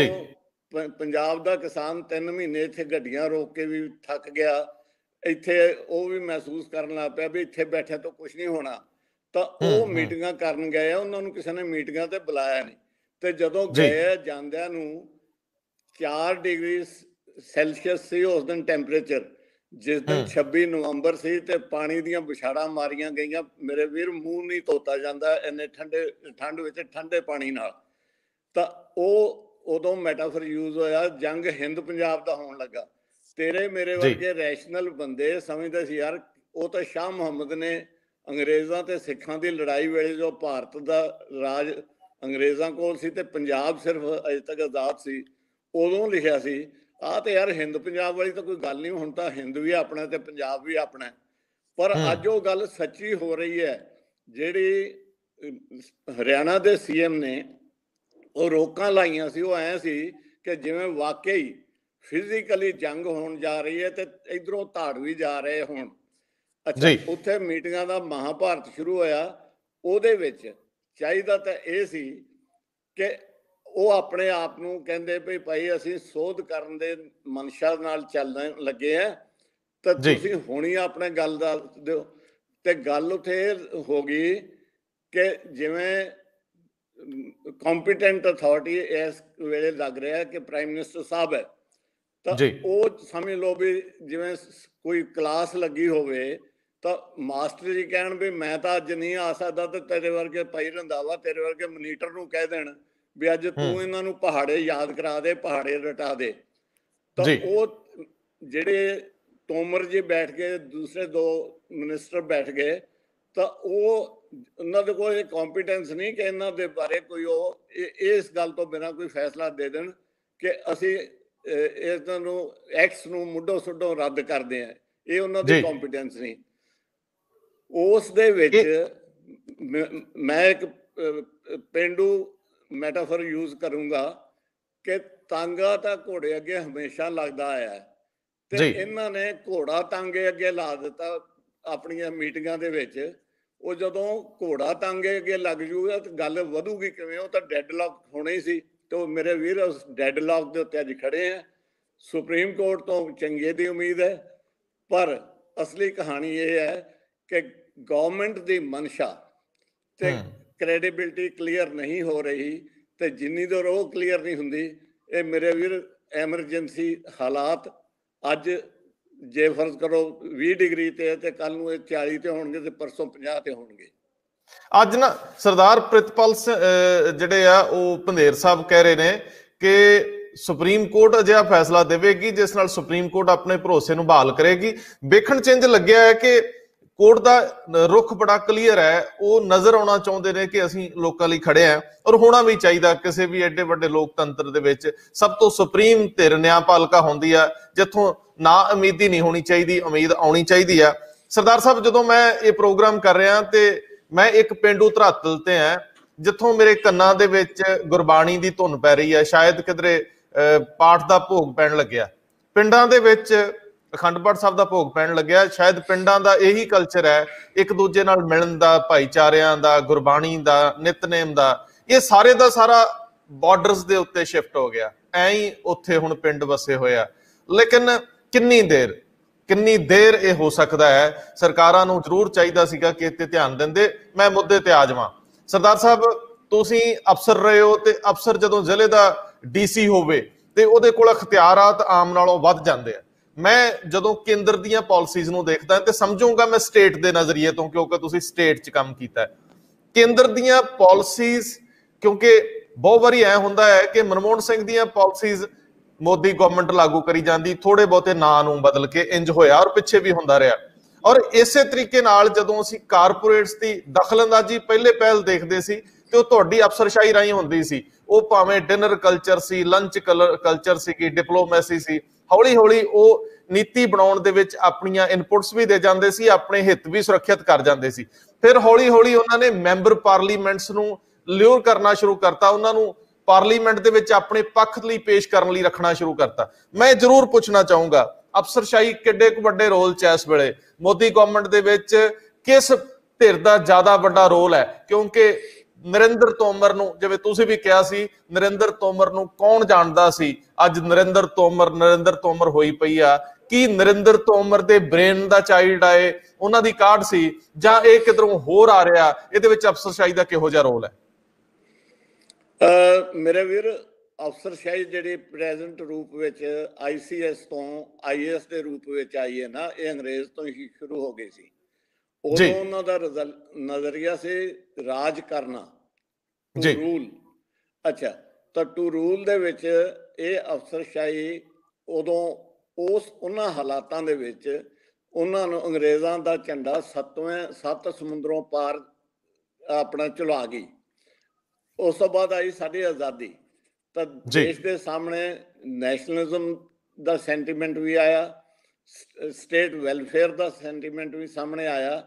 ਪੰਜਾਬ ਦਾ ਕਿਸਾਨ 3 ਮਹੀਨੇ ਇੱਥੇ ਗੱਡੀਆਂ ਰੋਕ ਕੇ ਵੀ ਥੱਕ ਗਿਆ, ਇੱਥੇ ਉਹ ਵੀ ਮਹਿਸੂਸ ਕਰਨ ਲੱਗ ਪਿਆ ਵੀ ਇੱਥੇ ਬੈਠਿਆ ਤਾਂ ਕੁਛ ਨਹੀਂ ਹੋਣਾ, ਤਾਂ ਉਹ ਮੀਟਿੰਗਾਂ ਕਰਨ ਗਏ। ਉਹਨਾਂ ਨੂੰ ਕਿਸੇ ਨੇ ਮੀਟਿੰਗਾਂ ਤੇ ਬੁਲਾਇਆ ਨਹੀਂ, ਤੇ ਜਦੋਂ ਗਏ ਜਾਂਦਿਆਂ ਨੂੰ 4 ਡਿਗਰੀ ਸੈਲਸੀਅਸ ਸੀ ਉਸ ਦਿਨ ਟੈਂਪਰੇਚਰ, ਜਿਸ ਦਿਨ 26 ਨਵੰਬਰ ਸੀ ਤੇ ਪਾਣੀ ਦੀਆਂ ਵਿਛਾੜਾਂ ਮਾਰੀਆਂ ਗਈਆਂ, ਮੇਰੇ ਵੀਰ ਮੂੰਹ ਨਹੀਂ ਧੋਤਾ ਜਾਂਦਾ ਇੰਨੇ ਠੰਡ ਵਿੱਚ ਠੰਡੇ ਪਾਣੀ ਨਾਲ। ਤਾਂ ਉਹ ਉਦੋਂ ਮੈਟਾਫਰ ਯੂਜ਼ ਹੋਇਆ, ਜੰਗ ਹਿੰਦ ਪੰਜਾਬ ਦਾ ਹੋਣ ਲੱਗਾ। ਤੇਰੇ ਮੇਰੇ ਵਰਗੇ ਰੈਸ਼ਨਲ ਬੰਦੇ ਸਮਝਦੇ ਸੀ ਯਾਰ ਉਹ ਤਾਂ ਸ਼ਾਹ ਮੁਹੰਮਦ ਨੇ ਅੰਗਰੇਜ਼ਾਂ ਤੇ ਸਿੱਖਾਂ ਦੀ ਲੜਾਈ ਵੇਲੇ ਜੋ ਭਾਰਤ ਦਾ ਰਾਜ ਅੰਗਰੇਜ਼ਾਂ ਕੋਲ ਸੀ ਤੇ ਪੰਜਾਬ ਸਿਰਫ ਅਜੇ ਤੱਕ ਆਜ਼ਾਦ ਸੀ, ਉਦੋਂ ਲਿਖਿਆ ਸੀ। ਆਹ ਤੇ ਯਾਰ ਹਿੰਦ ਪੰਜਾਬ ਵਾਲੀ ਤਾਂ ਕੋਈ ਗੱਲ ਨਹੀਂ, ਹੁਣ ਤਾਂ ਹਿੰਦ ਵੀ ਆਪਣਾ ਤੇ ਪੰਜਾਬ ਵੀ ਆਪਣਾ। ਪਰ ਅੱਜ ਉਹ ਗੱਲ ਸੱਚੀ ਹੋ ਰਹੀ ਹੈ। ਜਿਹੜੀ ਹਰਿਆਣਾ ਦੇ ਸੀਐਮ ਨੇ ਉਹ ਰੋਕਾਂ ਲਾਈਆਂ ਸੀ, ਉਹ ਐਂ ਸੀ ਕਿ ਜਿਵੇਂ ਵਾਕਈ ਫਿਜ਼ੀਕਲੀ ਜੰਗ ਹੋਣ ਜਾ ਰਹੀ ਹੈ ਤੇ ਇਧਰੋਂ ਧਾੜ ਵੀ ਜਾ ਰਹੇ ਹੁਣ। ਅੱਛਾ, ਉੱਥੇ ਮੀਟਿੰਗਾਂ ਦਾ ਮਹਾਭਾਰਤ ਸ਼ੁਰੂ ਹੋਇਆ। ਉਹਦੇ ਵਿੱਚ ਚਾਹੀਦਾ ਤਾਂ ਇਹ ਸੀ ਕਿ ਉਹ ਆਪਣੇ ਆਪ ਨੂੰ ਕਹਿੰਦੇ ਵੀ ਭਾਈ ਅਸੀਂ ਸੋਧ ਕਰਨ ਦੇ ਮਨਸ਼ਾ ਨਾਲ ਚੱਲਣ ਲੱਗੇ ਆ, ਤਾਂ ਤੁਸੀਂ ਹੁਣੀ ਆਪਣੇ ਗੱਲ ਦੱਸ ਦਿਓ। ਤੇ ਗੱਲ ਉੱਥੇ ਹੋ ਗਈ ਕਿ ਜਿਵੇਂ ਕੰਪੀਟੈਂਟ ਅਥਾਰਟੀ ਇਸ ਵੇਲੇ ਲੱਗ ਰਿਹਾ ਕਿ ਪ੍ਰਾਈਮ ਮਿਨਿਸਟਰ ਸਾਹਿਬ ਹੈ, ਤਾਂ ਉਹ ਸਮਝ ਲਓ ਵੀ ਜਿਵੇਂ ਕੋਈ ਕਲਾਸ ਲੱਗੀ ਹੋਵੇ ਤਾਂ ਮਾਸਟਰ ਜੀ ਕਹਿਣ ਵੀ ਮੈਂ ਤਾਂ ਅੱਜ ਨਹੀਂ ਆ ਸਕਦਾ, ਤੇ ਤੇਰੇ ਵਰਗੇ ਭਾਈ ਰੰਧਾਵਾ ਤੇਰੇ ਵਰਗੇ ਮਨੀਟਰ ਨੂੰ ਕਹਿ ਦੇਣ ਵੀ ਅੱਜ ਤੂੰ ਇਹਨਾਂ ਨੂੰ ਪਹਾੜੇ ਯਾਦ ਕਰਾ ਦੇ, ਪਹਾੜੇ ਰਟਾ ਦੇ। ਤਾਂ ਉਹ ਜਿਹੜੇ ਤੋਮਰ ਜੀ ਬੈਠ ਗਏ, ਦੂਸਰੇ 2 ਮਿਨਿਸਟਰ ਬੈਠ ਗਏ, ਤਾਂ ਉਹ ਉਹਨਾਂ ਦੇ ਕੋਲ ਇਹ ਕੰਪੀਟੈਂਸ ਨਹੀਂ ਕਿ ਇਹਨਾਂ ਦੇ ਬਾਰੇ ਕੋਈ ਉਹ ਇਸ ਗੱਲ ਤੋਂ ਬਿਨਾਂ ਕੋਈ ਫੈਸਲਾ ਦੇ ਦੇਣ ਕਿ ਅਸੀਂ ਇਸ ਨੂੰ ਐਕਸ ਨੂੰ ਮੁੱਢੋਂ ਸੁੱਢੋਂ ਰੱਦ ਕਰਦੇ ਹਾਂ। ਇਹ ਉਹਨਾਂ ਦੀ ਕੰਪੀਟੈਂਸ ਨਹੀਂ। ਉਸ ਦੇ ਵਿੱਚ ਮੈਂ ਇੱਕ ਪੇਂਡੂ ਮੈਟਾਫਰ ਯੂਜ਼ ਕਰੂੰਗਾ ਕਿ ਤਾਂਗਾ ਤਾਂ ਘੋੜੇ ਅੱਗੇ ਹਮੇਸ਼ਾ ਲੱਗਦਾ ਆਇਆ, ਤੇ ਇਹਨਾਂ ਨੇ ਘੋੜਾ ਤਾਂਗੇ ਅੱਗੇ ਲਾ ਦਿੱਤਾ ਆਪਣੀਆਂ ਮੀਟਿੰਗਾਂ ਦੇ ਵਿੱਚ। ਉਹ ਜਦੋਂ ਘੋੜਾ ਤਾਂਗੇ ਅੱਗੇ ਲੱਗ ਜੂਗਾ ਤਾਂ ਗੱਲ ਵਧੂਗੀ ਕਿਵੇਂ? ਉਹ ਤਾਂ ਡੈਡਲੌਕ ਹੋਣਾ ਹੀ ਸੀ। ਤੇ ਉਹ ਮੇਰੇ ਵੀਰ ਉਸ ਡੈਡਲੌਕ ਦੇ ਉੱਤੇ ਅੱਜ ਖੜੇ ਆ। ਸੁਪਰੀਮ ਕੋਰਟ ਤੋਂ ਚੰਗੇ ਦੀ ਉਮੀਦ ਹੈ, ਪਰ ਅਸਲੀ ਕਹਾਣੀ ਇਹ ਹੈ ਕਿ ਗਵਰਨਮੈਂਟ ਦੀ ਮਨਸ਼ਾ ਤੇ ਕ੍ਰੈਡੀਬਿਲਿਟੀ ਕਲੀਅਰ ਨਹੀਂ ਹੋ ਰਹੀ, ਤੇ ਜਿੰਨੀ ਦੇਰ ਉਹ ਕਲੀਅਰ ਨਹੀਂ ਹੁੰਦੀ, ਇਹ ਮੇਰੇ ਵੀਰ ਐਮਰਜੈਂਸੀ ਹਾਲਾਤ ਅੱਜ ਜੇ ਫਰਜ਼ ਕਰੋ 20 ਡਿਗਰੀ ਤੇ ਕੱਲ ਨੂੰ ਇਹ 40 ਤੇ ਹੋਣਗੇ ਤੇ ਪਰਸੋਂ 50 ਤੇ ਹੋਣਗੇ। ਅੱਜ ਨਾ ਸਰਦਾਰ ਪ੍ਰਿਤਪਾਲ ਜਿਹੜੇ ਆ ਉਹ ਪੰਧੇਰ ਸਾਹਿਬ ਕਹਿ ਰਹੇ ਨੇ ਕਿ ਸੁਪਰੀਮ ਕੋਰਟ ਅਜਿਹਾ ਫੈਸਲਾ ਦੇਵੇਗੀ ਜਿਸ ਨਾਲ ਸੁਪਰੀਮ ਕੋਰਟ ਆਪਣੇ ਭਰੋਸੇ ਨੂੰ ਬਹਾਲ ਕਰੇਗੀ। ਵੇਖਣ ਚ ਇੰਝ ਲੱਗਿਆ ਹੈ ਕਿ ਕੋਰਟ ਦਾ ਰੁਖ ਬੜਾ ਕਲੀਅਰ ਹੈ। ਉਹ ਨਜ਼ਰ ਆਉਣਾ ਚਾਹੁੰਦੇ ਨੇ ਕਿ ਅਸੀਂ ਲੋਕਾਂ ਲਈ ਖੜੇ ਆ, ਔਰ ਹੋਣਾ ਵੀ ਚਾਹੀਦਾ। ਕਿਸੇ ਵੀ ਐਡੇ ਵੱਡੇ ਲੋਕਤੰਤਰ ਦੇ ਵਿੱਚ ਸਭ ਤੋਂ ਸੁਪਰੀਮ ਧਿਰ ਨਿਆਂਪਾਲਿਕਾ ਹੁੰਦੀ ਆ, ਜਿੱਥੋਂ ਨਾ ਉਮੀਦੀ ਨਹੀਂ ਹੋਣੀ ਚਾਹੀਦੀ, ਉਮੀਦ ਆਉਣੀ ਚਾਹੀਦੀ ਆ। ਸਰਦਾਰ ਸਾਹਿਬ, ਜਦੋਂ ਮੈਂ ਇਹ ਪ੍ਰੋਗਰਾਮ ਕਰ ਰਿਹਾ ਤੇ ਮੈਂ ਇੱਕ ਪੇਂਡੂ ਧਰਾਤਲ ਤੇ ਆ ਜਿੱਥੋਂ ਮੇਰੇ ਕੰਨਾਂ ਦੇ ਵਿੱਚ ਗੁਰਬਾਣੀ ਦੀ ਧੁਨ ਪੈ ਰਹੀ ਹੈ। ਸ਼ਾਇਦ ਕਿਧਰੇ ਪਾਠ ਦਾ ਭੋਗ ਪੈਣ ਲੱਗਿਆ, ਪਿੰਡਾਂ ਦੇ ਵਿੱਚ ਅਖੰਡ ਪਾਠ ਸਾਹਿਬ ਦਾ ਭੋਗ ਪੈਣ ਲੱਗਿਆ। ਸ਼ਾਇਦ ਪਿੰਡਾਂ ਦਾ ਇਹੀ ਕਲਚਰ ਹੈ, ਇੱਕ ਦੂਜੇ ਨਾਲ ਮਿਲਣ ਦਾ, ਭਾਈਚਾਰਿਆਂ ਦਾ, ਗੁਰਬਾਣੀ ਦਾ, ਨਿਤਨੇਮ ਦਾ। ਇਹ ਸਾਰੇ ਦਾ ਸਾਰਾ ਬਾਰਡਰਸ ਦੇ ਉੱਤੇ ਸ਼ਿਫਟ ਹੋ ਗਿਆ। ਐਂ ਹੀ ਉੱਥੇ ਹੁਣ ਪਿੰਡ ਵਸੇ ਹੋਇਆ। ਲੇਕਿਨ ਕਿੰਨੀ ਦੇਰ ਇਹ ਹੋ ਸਕਦਾ ਹੈ? ਸਰਕਾਰਾਂ ਨੂੰ ਜ਼ਰੂਰ ਚਾਹੀਦਾ ਸੀਗਾ ਕਿ ਇੱਥੇ ਧਿਆਨ ਦਿੰਦੇ। ਮੈਂ ਮੁੱਦੇ ਤੇ ਆ ਜਾਵਾਂ। ਸਰਦਾਰ ਸਾਹਿਬ, ਤੁਸੀਂ ਅਫਸਰ ਰਹੇ ਹੋ, ਤੇ ਅਫਸਰ ਜਦੋਂ ਜ਼ਿਲ੍ਹੇ ਦਾ ਡੀਸੀ ਹੋਵੇ ਤੇ ਉਹਦੇ ਕੋਲ ਅਖਤਿਆਰਾਤ ਆਮ ਨਾਲੋਂ ਵੱਧ ਜਾਂਦੇ ਆ। ਮੈਂ ਜਦੋਂ ਕੇਂਦਰ ਦੀਆਂ ਪਾਲਿਸੀਜ਼ ਨੂੰ ਦੇਖਦਾ ਤੇ ਸਮਝੂਗਾ ਮੈਂ ਸਟੇਟ ਦੇ ਨਜ਼ਰੀਏ ਤੋਂ, ਕਿਉਂਕਿ ਤੁਸੀਂ ਸਟੇਟ 'ਚ ਕੰਮ ਕੀਤਾ। ਕੇਂਦਰ ਦੀਆਂ ਪਾਲਿਸੀਜ਼, ਕਿਉਂਕਿ ਬਹੁਤ ਵਾਰੀ ਐ ਹੁੰਦਾ ਹੈ ਕਿ ਮਨਮੋਹਨ ਸਿੰਘ ਦੀਆਂ ਪਾਲਿਸੀਜ਼ ਮੋਦੀ ਗਵਰਨਮੈਂਟ ਲਾਗੂ ਕਰੀ ਜਾਂਦੀ, ਥੋੜੇ ਬਹੁਤੇ ਨਾਂ ਨੂੰ ਬਦਲ ਕੇ ਇੰਜ ਹੋਇਆ, ਔਰ ਪਿੱਛੇ ਵੀ ਹੁੰਦਾ ਰਿਹਾ। ਔਰ ਇਸੇ ਤਰੀਕੇ ਨਾਲ ਜਦੋਂ ਅਸੀਂ ਕਾਰਪੋਰੇਟਸ ਦੀ ਦਖਲਅੰਦਾਜ਼ੀ ਪਹਿਲੇ ਪਹਿਲ ਦੇਖਦੇ ਸੀ ਤੇ ਉਹ ਤੁਹਾਡੀ ਅਫਸਰਸ਼ਾਹੀ ਰਾਹੀਂ ਹੁੰਦੀ ਸੀ। ਉਹ ਭਾਵੇਂ ਡਿਨਰ ਕਲਚਰ ਸੀ, ਲੰਚ ਕਲਚਰ ਸੀਗੀ, ਡਿਪਲੋਮੈਸੀ ਸੀ। ਹੌਲੀ ਹੌਲੀ ਉਹ ਨੀਤੀ ਬਣਾਉਣ ਦੇ ਵਿੱਚ ਆਪਣੀਆਂ ਇਨਪੁਟਸ ਵੀ ਦੇ ਜਾਂਦੇ ਸੀ, ਆਪਣੇ ਹਿੱਤ ਵੀ ਸੁਰੱਖਿਅਤ ਕਰ ਜਾਂਦੇ ਸੀ। ਫਿਰ ਹੌਲੀ ਹੌਲੀ ਉਹਨਾਂ ਨੇ ਮੈਂਬਰ ਪਾਰਲੀਮੈਂਟਸ ਨੂੰ ਲਿਉਰ ਕਰਨਾ ਸ਼ੁਰੂ ਕਰਤਾ, ਉਹਨਾਂ ਨੂੰ ਪਾਰਲੀਮੈਂਟ ਦੇ ਵਿੱਚ ਆਪਣੇ ਪੱਖ ਲਈ ਪੇਸ਼ ਕਰਨ ਲਈ ਰੱਖਣਾ ਸ਼ੁਰੂ ਕਰਤਾ। ਮੈਂ ਜ਼ਰੂਰ ਪੁੱਛਣਾ ਚਾਹੂੰਗਾ, ਅਫਸਰਸ਼ਾਹੀ ਕਿੱਡੇ ਕੁ ਵੱਡੇ ਰੋਲ 'ਚ ਇਸ ਵੇਲੇ ਮੋਦੀ ਗਵਰਨਮੈਂਟ ਦੇ ਵਿੱਚ ਕਿਸ ਧਿਰ ਦਾ ਜ਼ਿਆਦਾ ਵੱਡਾ ਰੋਲ ਹੈ? ਕਿਉਂਕਿ ਨਰਿੰਦਰ ਤੋਮਰ ਨੂੰ, ਜਿਵੇਂ ਤੁਸੀਂ ਵੀ ਕਿਹਾ ਸੀ, ਨਰਿੰਦਰ ਤੋਮਰ ਨੂੰ ਕੌਣ ਜਾਣਦਾ ਸੀ? ਅੱਜ ਨਰਿੰਦਰ ਤੋਮਰ ਹੋਈ ਪਈ ਆ। ਕੀ ਨਰਿੰਦਰ ਤੋਮਰ ਦੇ ਬ੍ਰੇਨ ਦਾ ਚਾਈਲਡ ਆਏ, ਉਹਨਾਂ ਦੀ ਕਾਢ ਸੀ, ਜਾਂ ਇਹ ਕਿਧਰੋਂ ਹੋਰ ਆ ਰਿਹਾ? ਇਹਦੇ ਵਿੱਚ ਅਫਸਰਸ਼ਾਹੀ ਦਾ ਕਿਹੋ ਜਿਹਾ ਰੋਲ ਹੈ? ਮੇਰੇ ਵੀਰ, ਅਫਸਰਸ਼ਾਹੀ ਜਿਹੜੀ ਪ੍ਰੈਜ਼ੈਂਟ ਰੂਪ ਵਿੱਚ ICS ਤੋਂ IAS ਦੇ ਰੂਪ ਵਿੱਚ ਆਈ ਹੈ ਨਾ, ਇਹ ਅੰਗਰੇਜ਼ ਤੋਂ ਹੀ ਸ਼ੁਰੂ ਹੋ ਗਈ ਸੀ। ਉਦੋਂ ਉਹਨਾਂ ਦਾ ਨਜ਼ਰੀਆ ਸੀ ਰਾਜ ਕਰਨਾ, ਟੂ ਰੂਲ। ਅੱਛਾ, ਤਾਂ ਟੂ ਰੂਲ ਦੇ ਵਿੱਚ ਇਹ ਅਫਸਰਸ਼ਾਹੀ ਉਦੋਂ ਉਹਨਾਂ ਹਾਲਾਤਾਂ ਦੇ ਵਿੱਚ ਉਹਨਾਂ ਨੂੰ ਅੰਗਰੇਜ਼ਾਂ ਦਾ ਝੰਡਾ 7 ਸਮੁੰਦਰੋਂ ਪਾਰ ਆਪਣਾ ਝੁਲਾ ਗਈ। ਉਸ ਤੋਂ ਬਾਅਦ ਆਈ ਸਾਡੀ ਆਜ਼ਾਦੀ, ਤਾਂ ਦੇਸ਼ ਦੇ ਸਾਹਮਣੇ ਨੈਸ਼ਨਲਿਜ਼ਮ ਦਾ ਸੈਂਟੀਮੈਂਟ ਵੀ ਆਇਆ, ਸਟੇਟ ਵੈਲਫੇਅਰ ਦਾ ਸੈਂਟੀਮੈਂਟ ਵੀ ਸਾਹਮਣੇ ਆਇਆ।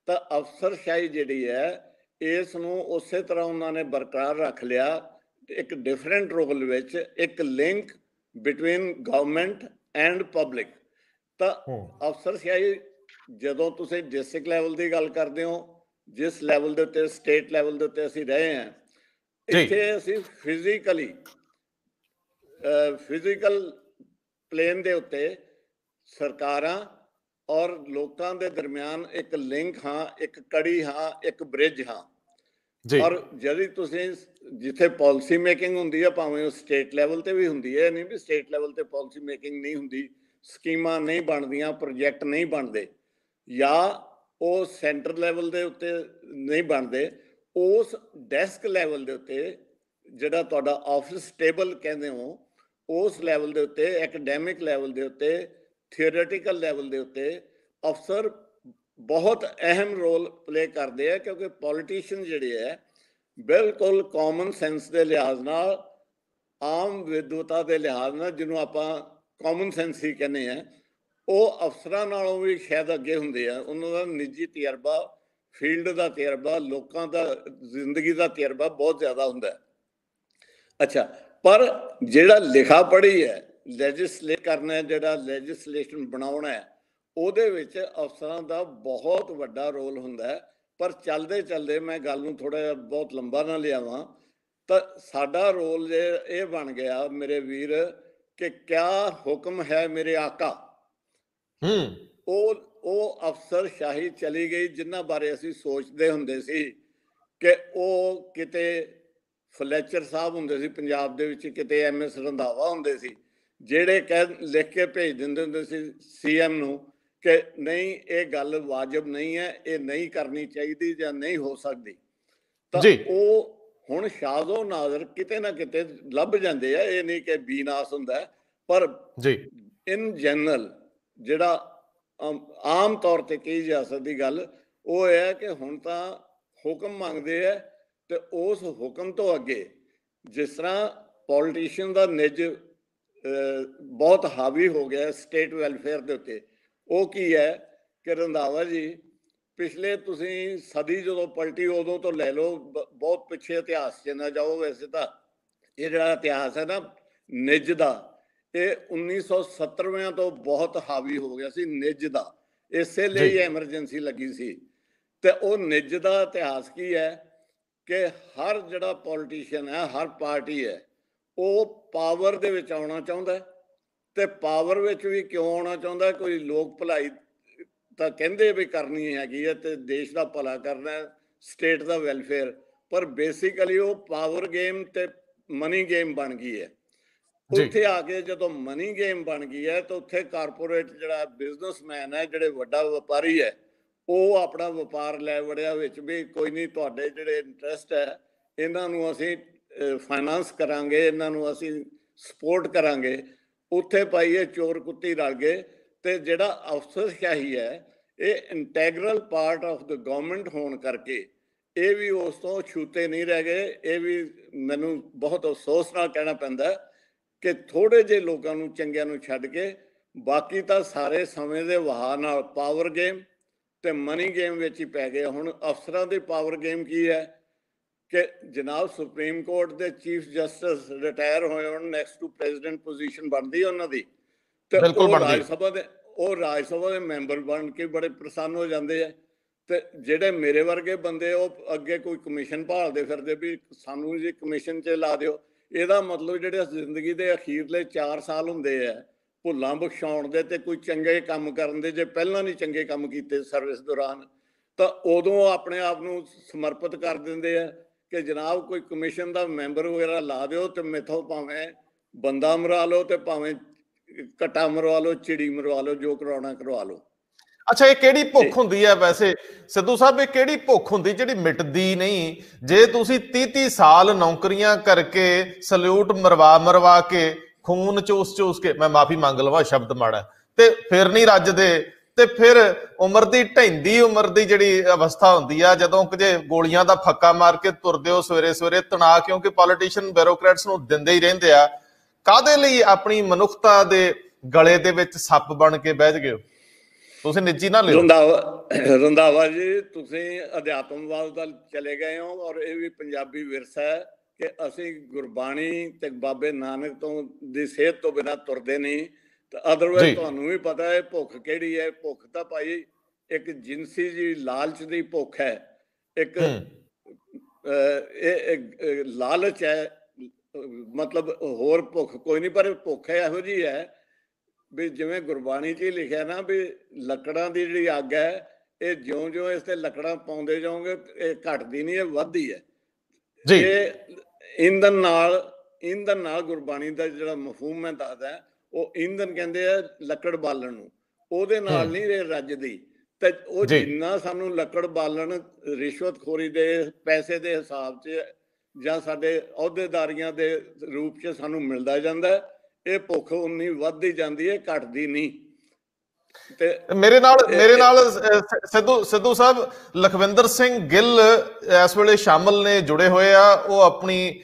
ਤਾਂ ਅਫਸਰਸ਼ਾਹੀ ਜਿਹੜੀ ਹੈ ਇਸ ਨੂੰ ਉਸੇ ਤਰ੍ਹਾਂ ਉਹਨਾਂ ਨੇ ਬਰਕਰਾਰ ਰੱਖ ਲਿਆ, ਇੱਕ ਡਿਫਰੈਂਟ ਰੋਲ ਵਿੱਚ, ਇੱਕ link between government and public. ਤਾਂ ਅਫਸਰਸ਼ਾਹੀ ਜਦੋਂ ਤੁਸੀਂ ਡਿਸਟ੍ਰਿਕਟ ਲੈਵਲ ਦੀ ਗੱਲ ਕਰਦੇ ਹੋ, ਜਿਸ ਲੈਵਲ ਦੇ ਉੱਤੇ ਸਟੇਟ ਲੈਵਲ ਦੇ ਉੱਤੇ ਅਸੀਂ ਰਹੇ ਹਾਂ, ਇੱਥੇ ਅਸੀਂ ਫਿਜ਼ੀਕਲ ਪਲੇਨ ਦੇ ਉੱਤੇ ਸਰਕਾਰਾਂ ਔਰ ਲੋਕਾਂ ਦੇ ਦਰਮਿਆਨ ਇੱਕ ਲਿੰਕ ਹਾਂ, ਇੱਕ ਕੜੀ ਹਾਂ, ਇੱਕ ਬ੍ਰਿਜ ਹਾਂ। ਔਰ ਜਦ ਤੁਸੀਂ ਜਿੱਥੇ ਪਾਲਿਸੀ ਮੇਕਿੰਗ ਹੁੰਦੀ ਹੈ, ਭਾਵੇਂ ਉਹ ਸਟੇਟ ਲੈਵਲ ਤੇ ਵੀ ਹੁੰਦੀ ਹੈ, ਨਹੀਂ ਵੀ ਸਟੇਟ ਲੈਵਲ ਤੇ ਪਾਲਿਸੀ ਮੇਕਿੰਗ ਨਹੀਂ ਹੁੰਦੀ, ਸਕੀਮਾਂ ਨਹੀਂ ਬਣਦੀਆਂ, ਪ੍ਰੋਜੈਕਟ ਨਹੀਂ ਬਣਦੇ, ਜਾਂ ਉਹ ਸੈਂਟਰ ਲੈਵਲ ਦੇ ਉੱਤੇ ਨਹੀਂ ਬਣਦੇ, ਉਸ ਡੈਸਕ ਲੈਵਲ ਦੇ ਉੱਤੇ ਜਿਹੜਾ ਤੁਹਾਡਾ ਆਫਿਸ ਟੇਬਲ ਕਹਿੰਦੇ ਹੋ, ਉਸ ਲੈਵਲ ਦੇ ਉੱਤੇ, ਐਕੈਡੈਮਿਕ ਲੈਵਲ ਦੇ ਉੱਤੇ, ਥਿਓਰੇਟੀਕਲ ਲੈਵਲ ਦੇ ਉੱਤੇ ਅਫਸਰ ਬਹੁਤ ਅਹਿਮ ਰੋਲ ਪਲੇ ਕਰਦੇ ਆ, ਕਿਉਂਕਿ ਪੋਲੀਟੀਸ਼ੀਅਨ ਜਿਹੜੇ ਹੈ ਬਿਲਕੁਲ ਕਾਮਨ ਸੈਂਸ ਦੇ ਲਿਹਾਜ਼ ਨਾਲ, ਆਮ ਵਿਦਵਤਾ ਦੇ ਲਿਹਾਜ਼ ਨਾਲ, ਜਿਹਨੂੰ ਆਪਾਂ ਕਾਮਨ ਸੈਂਸ ਹੀ ਕਹਿੰਦੇ ਆ, ਉਹ ਅਫਸਰਾਂ ਨਾਲੋਂ ਵੀ ਸ਼ਾਇਦ ਅੱਗੇ ਹੁੰਦੇ ਆ। ਉਹਨਾਂ ਦਾ ਨਿੱਜੀ ਤਜਰਬਾ, ਫੀਲਡ ਦਾ ਤਜਰਬਾ, ਲੋਕਾਂ ਦਾ ਜ਼ਿੰਦਗੀ ਦਾ ਤਜਰਬਾ ਬਹੁਤ ਜ਼ਿਆਦਾ ਹੁੰਦਾ ਹੈ। ਅੱਛਾ, ਪਰ ਜਿਹੜਾ ਲਿਖਾ ਪੜ੍ਹੀ ਹੈ, ਲੈਜਿਸਲੇਟ ਕਰਨਾ, ਜਿਹੜਾ ਲੈਜਿਸਲੇਸ਼ਨ ਬਣਾਉਣਾ ਹੈ, ਉਹਦੇ ਵਿੱਚ ਅਫਸਰਾਂ ਦਾ ਬਹੁਤ ਵੱਡਾ ਰੋਲ ਹੁੰਦਾ ਹੈ। ਪਰ ਚੱਲਦੇ ਚੱਲਦੇ ਮੈਂ ਗੱਲ ਨੂੰ ਥੋੜ੍ਹਾ ਜਿਹਾ ਬਹੁਤ ਲੰਬਾ ਨਾ ਲਿਆਵਾਂ, ਤਾਂ ਸਾਡਾ ਰੋਲ ਜੇ ਇਹ ਬਣ ਗਿਆ ਮੇਰੇ ਵੀਰ ਕਿ ਕਿਆ ਹੁਕਮ ਹੈ ਮੇਰੇ ਆਕਾ, ਉਹ ਅਫਸਰਸ਼ਾਹੀ ਚਲੀ ਗਈ, ਜਿਨ੍ਹਾਂ ਬਾਰੇ ਅਸੀਂ ਸੋਚਦੇ ਹੁੰਦੇ ਸੀ ਕਿ ਉਹ ਕਿਤੇ ਫਲੈਚਰ ਸਾਹਿਬ ਹੁੰਦੇ ਸੀ ਪੰਜਾਬ ਦੇ ਵਿੱਚ, ਕਿਤੇ MS ਰੰਧਾਵਾ ਹੁੰਦੇ ਸੀ, ਜਿਹੜੇ ਲਿਖ ਕੇ ਭੇਜ ਦਿੰਦੇ ਹੁੰਦੇ ਸੀ CM ਨੂੰ ਕਿ ਨਹੀਂ, ਇਹ ਗੱਲ ਵਾਜਬ ਨਹੀਂ ਹੈ, ਇਹ ਨਹੀਂ ਕਰਨੀ ਚਾਹੀਦੀ ਜਾਂ ਨਹੀਂ ਹੋ ਸਕਦੀ। ਤਾਂ ਉਹ ਹੁਣ ਸ਼ਾਜ਼ੋ ਨਾਜ਼ਰ ਕਿਤੇ ਨਾ ਕਿਤੇ ਲੱਭ ਜਾਂਦੇ ਆ, ਇਹ ਨਹੀਂ ਕਿ ਬੀਨਾਸ ਹੁੰਦਾ, ਪਰ ਇਨ ਜਨਰਲ ਜਿਹੜਾ ਆਮ ਤੌਰ ਤੇ ਕਹੀ ਜਾ ਸਕਦੀ ਗੱਲ ਉਹ ਹੈ ਕਿ ਹੁਣ ਤਾਂ ਹੁਕਮ ਮੰਗਦੇ ਆ, ਤੇ ਉਸ ਹੁਕਮ ਤੋਂ ਅੱਗੇ ਜਿਸ ਤਰ੍ਹਾਂ ਪੋਲੀਟੀਸ਼ੀਅਨ ਦਾ ਨਿੱਜ ਬਹੁਤ ਹਾਵੀ ਹੋ ਗਿਆ ਸਟੇਟ ਵੈਲਫੇਅਰ ਦੇ ਉੱਤੇ। ਉਹ ਕੀ ਹੈ ਕਿ ਰੰਧਾਵਾ ਜੀ ਪਿਛਲੇ ਤੁਸੀਂ ਸਦੀ ਜਦੋਂ ਪਲਟੀ ਉਦੋਂ ਤੋਂ ਲੈ ਲਓ, ਬਹੁਤ ਪਿੱਛੇ ਇਤਿਹਾਸ 'ਚ ਨਾ ਜਾਓ। ਵੈਸੇ ਤਾਂ ਇਹ ਜਿਹੜਾ ਇਤਿਹਾਸ ਹੈ ਨਾ ਨਿੱਜ ਦਾ, ਇਹ 1970ਵਿਆਂ ਤੋਂ ਬਹੁਤ ਹਾਵੀ ਹੋ ਗਿਆ ਸੀ ਨਿੱਜ ਦਾ, ਇਸੇ ਲਈ ਐਮਰਜੈਂਸੀ ਲੱਗੀ ਸੀ। ਤੇ ਉਹ ਨਿੱਜ ਦਾ ਇਤਿਹਾਸ ਕੀ ਹੈ ਕਿ ਹਰ ਜਿਹੜਾ ਪੋਲੀਟੀਸ਼ੀਅਨ ਹੈ, ਹਰ ਪਾਰਟੀ ਹੈ, ਉਹ ਪਾਵਰ ਦੇ ਵਿੱਚ ਆਉਣਾ ਚਾਹੁੰਦਾ। ਤੇ ਪਾਵਰ ਵਿੱਚ ਵੀ ਕਿਉਂ ਆਉਣਾ ਚਾਹੁੰਦਾ? ਕੋਈ ਲੋਕ ਭਲਾਈ ਤਾਂ ਕਹਿੰਦੇ ਵੀ ਕਰਨੀ ਹੈਗੀ ਹੈ ਤੇ ਦੇਸ਼ ਦਾ ਭਲਾ ਕਰਨਾ, ਸਟੇਟ ਦਾ ਵੈਲਫੇਅਰ, ਪਰ ਬੇਸਿਕਲੀ ਉਹ ਪਾਵਰ ਗੇਮ ਤੇ ਮਨੀ ਗੇਮ ਬਣ ਗਈ ਹੈ। ਉੱਥੇ ਆ ਕੇ ਜਦੋਂ ਮਨੀ ਗੇਮ ਬਣ ਗਈ ਹੈ ਤਾਂ ਉੱਥੇ ਕਾਰਪੋਰੇਟ ਜਿਹੜਾ ਬਿਜ਼ਨਸਮੈਨ ਹੈ, ਜਿਹੜੇ ਵੱਡਾ ਵਪਾਰੀ ਹੈ, ਉਹ ਆਪਣਾ ਵਪਾਰ ਲੈ ਵੜਿਆ ਵਿੱਚ ਵੀ ਕੋਈ ਨਹੀਂ, ਤੁਹਾਡੇ ਜਿਹੜੇ ਇੰਟਰਸਟ ਹੈ ਇਹਨਾਂ ਨੂੰ ਅਸੀਂ ਫਾਈਨਾਂਸ ਕਰਾਂਗੇ, ਇਹਨਾਂ ਨੂੰ ਅਸੀਂ ਸਪੋਰਟ ਕਰਾਂਗੇ। ਉੱਥੇ ਪਾਈਏ ਚੋਰ ਕੁੱਤੀ ਰਲ ਗਏ। ਤੇ ਜਿਹੜਾ ਅਫਸਰਸ਼ਾਹੀ ਹੈ ਇਹ integral part of the government ਹੋਣ ਕਰਕੇ ਇਹ ਵੀ ਉਸ ਤੋਂ ਛੂਤੇ ਨਹੀਂ ਰਹਿ ਗਏ। ਇਹ ਵੀ ਮੈਨੂੰ ਬਹੁਤ ਅਫਸੋਸ ਨਾਲ ਕਹਿਣਾ ਪੈਂਦਾ ਕਿ ਥੋੜ੍ਹੇ ਜਿਹੇ ਲੋਕਾਂ ਨੂੰ, ਚੰਗਿਆਂ ਨੂੰ ਛੱਡ ਕੇ ਬਾਕੀ ਤਾਂ ਸਾਰੇ ਸਮੇਂ ਦੇ ਵਹਾਅ ਨਾਲ ਪਾਵਰ ਗੇਮ ਤੇ ਮਨੀ ਗੇਮ ਵਿੱਚ ਹੀ ਪੈ ਗਏ। ਹੁਣ ਅਫਸਰਾਂ ਦੀ ਪਾਵਰ ਗੇਮ ਕੀ ਹੈ ਕਿ ਜਨਾਬ ਸੁਪਰੀਮ ਕੋਰਟ ਦੇ ਚੀਫ ਜਸਟਿਸ ਰਿਟਾਇਰ ਹੋਏ ਹੋਣ, ਨੈਕਸਟ ਟੂ ਪ੍ਰੈਜ਼ੀਡੈਂਟ ਪੋਜੀਸ਼ਨ ਬਣਦੀ ਉਹਨਾਂ ਦੀ, ਤੇ ਉਹ ਰਾਜ ਸਭਾ ਦੇ ਮੈਂਬਰ ਬਣ ਕੇ ਬੜੇ ਪ੍ਰਸੰਨ ਹੋ ਜਾਂਦੇ ਆ। ਤੇ ਜਿਹੜੇ ਮੇਰੇ ਵਰਗੇ ਬੰਦੇ ਉਹ ਅੱਗੇ ਕੋਈ ਕਮਿਸ਼ਨ ਭਾਲਦੇ ਫਿਰਦੇ ਵੀ ਸਾਨੂੰ ਜੀ ਕਮਿਸ਼ਨ 'ਚ ਲਾ ਦਿਓ। ਇਹਦਾ ਮਤਲਬ ਜਿਹੜੇ ਜ਼ਿੰਦਗੀ ਦੇ ਅਖੀਰਲੇ 4 ਸਾਲ ਹੁੰਦੇ ਆ ਭੁੱਲਾਂ ਬਖਸ਼ਾਉਣ ਦੇ ਤੇ ਕੋਈ ਚੰਗੇ ਕੰਮ ਕਰਨ ਦੇ, ਜੇ ਪਹਿਲਾਂ ਨਹੀਂ ਚੰਗੇ ਕੰਮ ਕੀਤੇ ਸਰਵਿਸ ਦੌਰਾਨ, ਤਾਂ ਉਦੋਂ ਆਪਣੇ ਆਪ ਨੂੰ ਸਮਰਪਿਤ ਕਰ ਦਿੰਦੇ ਆ ਕਿ ਜਨਾਬ ਕੋਈ ਕਮਿਸ਼ਨ ਦਾ ਮੈਂਬਰ ਵਗੈਰਾ ਲਾ ਦਿਓ ਤੇ ਮੈਥੋਂ ਭਾਵੇਂ ਬੰਦਾ ਮਰਵਾ ਲਓ ਤੇ ਭਾਵੇਂ ਘਟਾ ਮਰਵਾ ਲਓ, ਚਿੜੀ ਮਰਵਾ ਲਓ, ਜੋ ਕਰਵਾਉਣਾ ਕਰਵਾ ਲਓ। ਅੱਛਾ, ਇਹ ਕਿਹੜੀ ਭੁੱਖ ਹੁੰਦੀ ਹੈ ਵੈਸੇ ਸਿੱਧੂ ਸਾਹਿਬ, ਇਹ ਕਿਹੜੀ ਭੁੱਖ ਹੁੰਦੀ ਜਿਹੜੀ ਮਿਟਦੀ ਨਹੀਂ? ਜੇ ਤੁਸੀਂ 30-30 ਸਾਲ ਨੌਕਰੀਆਂ ਕਰਕੇ, ਸਲੂਟ ਮਰਵਾ ਕੇ, ਖੂਨ ਚੂਸ ਕੇ, ਮੈਂ ਮਾਫੀ ਮੰਗ ਲਵਾਂ ਸ਼ਬਦ ਮਾੜਾ, ਤੇ ਫਿਰ ਨਹੀਂ ਰੱਜਦੇ, ਤੇ ਫਿਰ ਉਮਰ ਦੀ ਢਹਿੰਦੀ ਉਮਰ ਦੀ ਜਿਹੜੀ ਅਵਸਥਾ ਹੁੰਦੀ ਆ, ਜਦੋਂ ਕਿ ਗੋਲੀਆਂ ਦਾ ਫੱਕਾ ਮਾਰ ਕੇ ਤੁਰਦੇ ਹੋ ਸਵੇਰੇ ਸਵੇਰੇ ਤਣਾਅ, ਕਿਉਂਕਿ ਪੋਲੀਟੀਸ਼ੀਅਨ ਬਿਊਰੋਕਰੇਟਸ ਨੂੰ ਦਿੰਦੇ ਹੀ ਰਹਿੰਦੇ ਆ, ਕਾਹਦੇ ਲਈ ਆਪਣੀ ਮਨੁੱਖਤਾ ਦੇ ਗਲੇ ਦੇ ਵਿੱਚ ਸੱਪ ਬਣ ਕੇ ਬਹਿ ਗਏ ਹੋ? ਤੁਸੀਂ ਨਿੱਜੀ ਨਾ ਲਿਓ। ਰੰਧਾਵਾ ਜੀ, ਤੁਸੀਂ ਅਧਿਆਤਮਵਾਦ ਵੱਲ ਚਲੇ ਗਏ ਹੋ, ਔਰ ਇਹ ਵੀ ਪੰਜਾਬੀ ਵਿਰਸਾ ਹੈ ਕਿ ਅਸੀਂ ਗੁਰਬਾਣੀ ਤੇ ਬਾਬੇ ਨਾਨਕ ਤੋਂ ਦੀ ਸਿਹਤ ਤੋਂ ਬਿਨਾਂ ਤੁਰਦੇ ਨਹੀਂ। ਤਾਂ ਅਦਰਵਾਈਜ਼ ਤੁਹਾਨੂੰ ਵੀ ਪਤਾ ਹੈ ਭੁੱਖ ਕਿਹੜੀ ਹੈ। ਭੁੱਖ ਤਾਂ ਭਾਈ ਇੱਕ ਜਿਨਸੀ ਜੀ ਲਾਲਚ ਦੀ ਭੁੱਖ ਹੈ, ਇੱਕ ਇਹ ਲਾਲਚ ਹੈ, ਮਤਲਬ ਹੋਰ ਭੁੱਖ ਕੋਈ ਨਹੀਂ। ਪਰ ਭੁੱਖ ਇਹੋ ਜਿਹੀ ਹੈ ਵੀ ਜਿਵੇਂ ਗੁਰਬਾਣੀ 'ਚ ਹੀ ਲਿਖਿਆ ਨਾ ਵੀ ਲੱਕੜਾਂ ਦੀ ਜਿਹੜੀ ਅੱਗ ਹੈ, ਇਹ ਜਿਉਂ-ਜਿਉਂ ਇਸ ਤੇ ਲੱਕੜਾਂ ਪਾਉਂਦੇ ਜਾਓਗੇ ਇਹ ਘਟਦੀ ਨਹੀਂ, ਇਹ ਵੱਧਦੀ ਹੈ। ਇਹ ਇੰਧਨ ਨਾਲ ਗੁਰਬਾਣੀ ਦਾ ਜਿਹੜਾ ਮਫਹੂਮ ਮੈਂ ਦੱਸਦਾ, ਉਹ ਇੰਧਨ ਕਹਿੰਦੇ ਆ ਲੱਕੜ ਬਾਲਣ ਨੂੰ, ਉਹਦੇ ਨਾਲ ਨਹੀਂ ਇਹ ਰੱਜਦੀ। ਤੇ ਉਹ ਜਿੰਨਾ ਸਾਨੂੰ ਲੱਕੜ ਬਾਲਣ ਰਿਸ਼ਵਤਖੋਰੀ ਦੇ ਪੈਸੇ ਦੇ ਹਿਸਾਬ 'ਚ ਜਾਂ ਸਾਡੇ ਅਹੁਦੇਦਾਰੀਆਂ ਦੇ ਰੂਪ 'ਚ ਸਾਨੂੰ ਮਿਲਦਾ ਜਾਂਦਾ, ਇਹ ਭੁੱਖ ਉਨੀ ਵੱਧਦੀ ਜਾਂਦੀ ਹੈ, ਘਟਦੀ ਨਹੀਂ। ਤੇ ਮੇਰੇ ਨਾਲ ਸਿੱਧੂ ਸਾਹਿਬ ਲਖਵਿੰਦਰ ਸਿੰਘ ਗਿੱਲ ਇਸ ਵੇਲੇ ਸ਼ਾਮਲ ਨੇ, ਜੁੜੇ ਹੋਏ ਆ। ਉਹ ਆਪਣੀ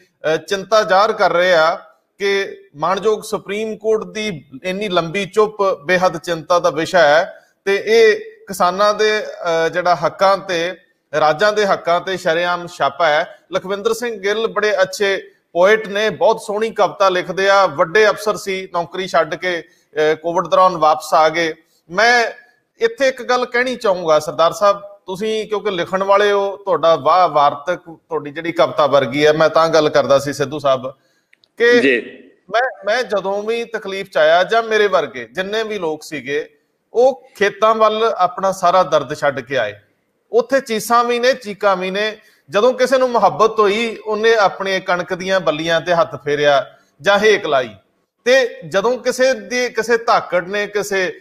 ਚਿੰਤਾ ਜ਼ਾਹਰ ਕਰ ਰਹੇ ਆ ਕਿ ਮਾਣਯੋਗ ਸੁਪਰੀਮ ਕੋਰਟ ਦੀ ਇੰਨੀ ਲੰਬੀ ਚੁੱਪ ਬੇਹੱਦ ਚਿੰਤਾ ਦਾ ਵਿਸ਼ਾ ਹੈ, ਤੇ ਇਹ ਕਿਸਾਨਾਂ ਦੇ ਜਿਹੜਾ ਹੱਕਾਂ ਤੇ, ਰਾਜਾਂ ਦੇ ਹੱਕਾਂ ਤੇ ਸ਼ਰੇਆਮ ਛਾਪਾ ਹੈ। ਲਖਵਿੰਦਰ ਸਿੰਘ ਗਿੱਲ ਬੜੇ ਅੱਛੇ ਪੋਇਟ ਨੇ, ਬਹੁਤ ਸੋਹਣੀ ਕਵਿਤਾ ਲਿਖਦੇ ਆ, ਵੱਡੇ ਅਫਸਰ ਸੀ, ਨੌਕਰੀ ਛੱਡ ਕੇ ਕੋਵਿਡ ਦੌਰਾਨ ਵਾਪਸ ਆ ਗਏ। ਮੈਂ ਇੱਥੇ ਇੱਕ ਗੱਲ ਕਹਿਣੀ ਚਾਹੂੰਗਾ ਸਰਦਾਰ ਸਾਹਿਬ, ਤੁਸੀਂ ਕਿਉਂਕਿ ਲਿਖਣ ਵਾਲੇ ਹੋ, ਤੁਹਾਡਾ ਵਾਰਤਕ, ਤੁਹਾਡੀ ਜਿਹੜੀ ਕਵਿਤਾ ਵਰਗੀ ਹੈ। ਮੈਂ ਤਾਂ ਗੱਲ ਕਰਦਾ ਸੀ ਸਿੱਧੂ ਸਾਹਿਬ ਕਿ ਮੈਂ ਜਦੋਂ ਵੀ ਤਕਲੀਫ ਚ ਆਇਆ, ਜਾਂ ਮੇਰੇ ਵਰਗੇ ਜਿੰਨੇ ਵੀ ਲੋਕ ਸੀਗੇ, ਉਹ ਖੇਤਾਂ ਵੱਲ ਆਪਣਾ ਸਾਰਾ ਦਰਦ ਛੱਡ ਕੇ ਆਏ। ਉੱਥੇ ਚੀਸਾਂ ਵੀ ਨੇ, ਚੀਕਾਂ ਵੀ ਨੇ। ਜਦੋਂ ਕਿਸੇ ਨੂੰ ਮੁਹੱਬਤ ਹੋਈ, ਉਹਨੇ ਆਪਣੇ ਕਣਕ ਦੀਆਂ ਬੱਲੀਆਂ ਤੇ ਹੱਥ ਫੇਰਿਆ ਜਾਂ ਹੇਕ ਲਾਈ। ਤੇ ਜਦੋਂ ਕਿਸੇ ਧਾਕੜ ਨੇ, ਕਿਸੇ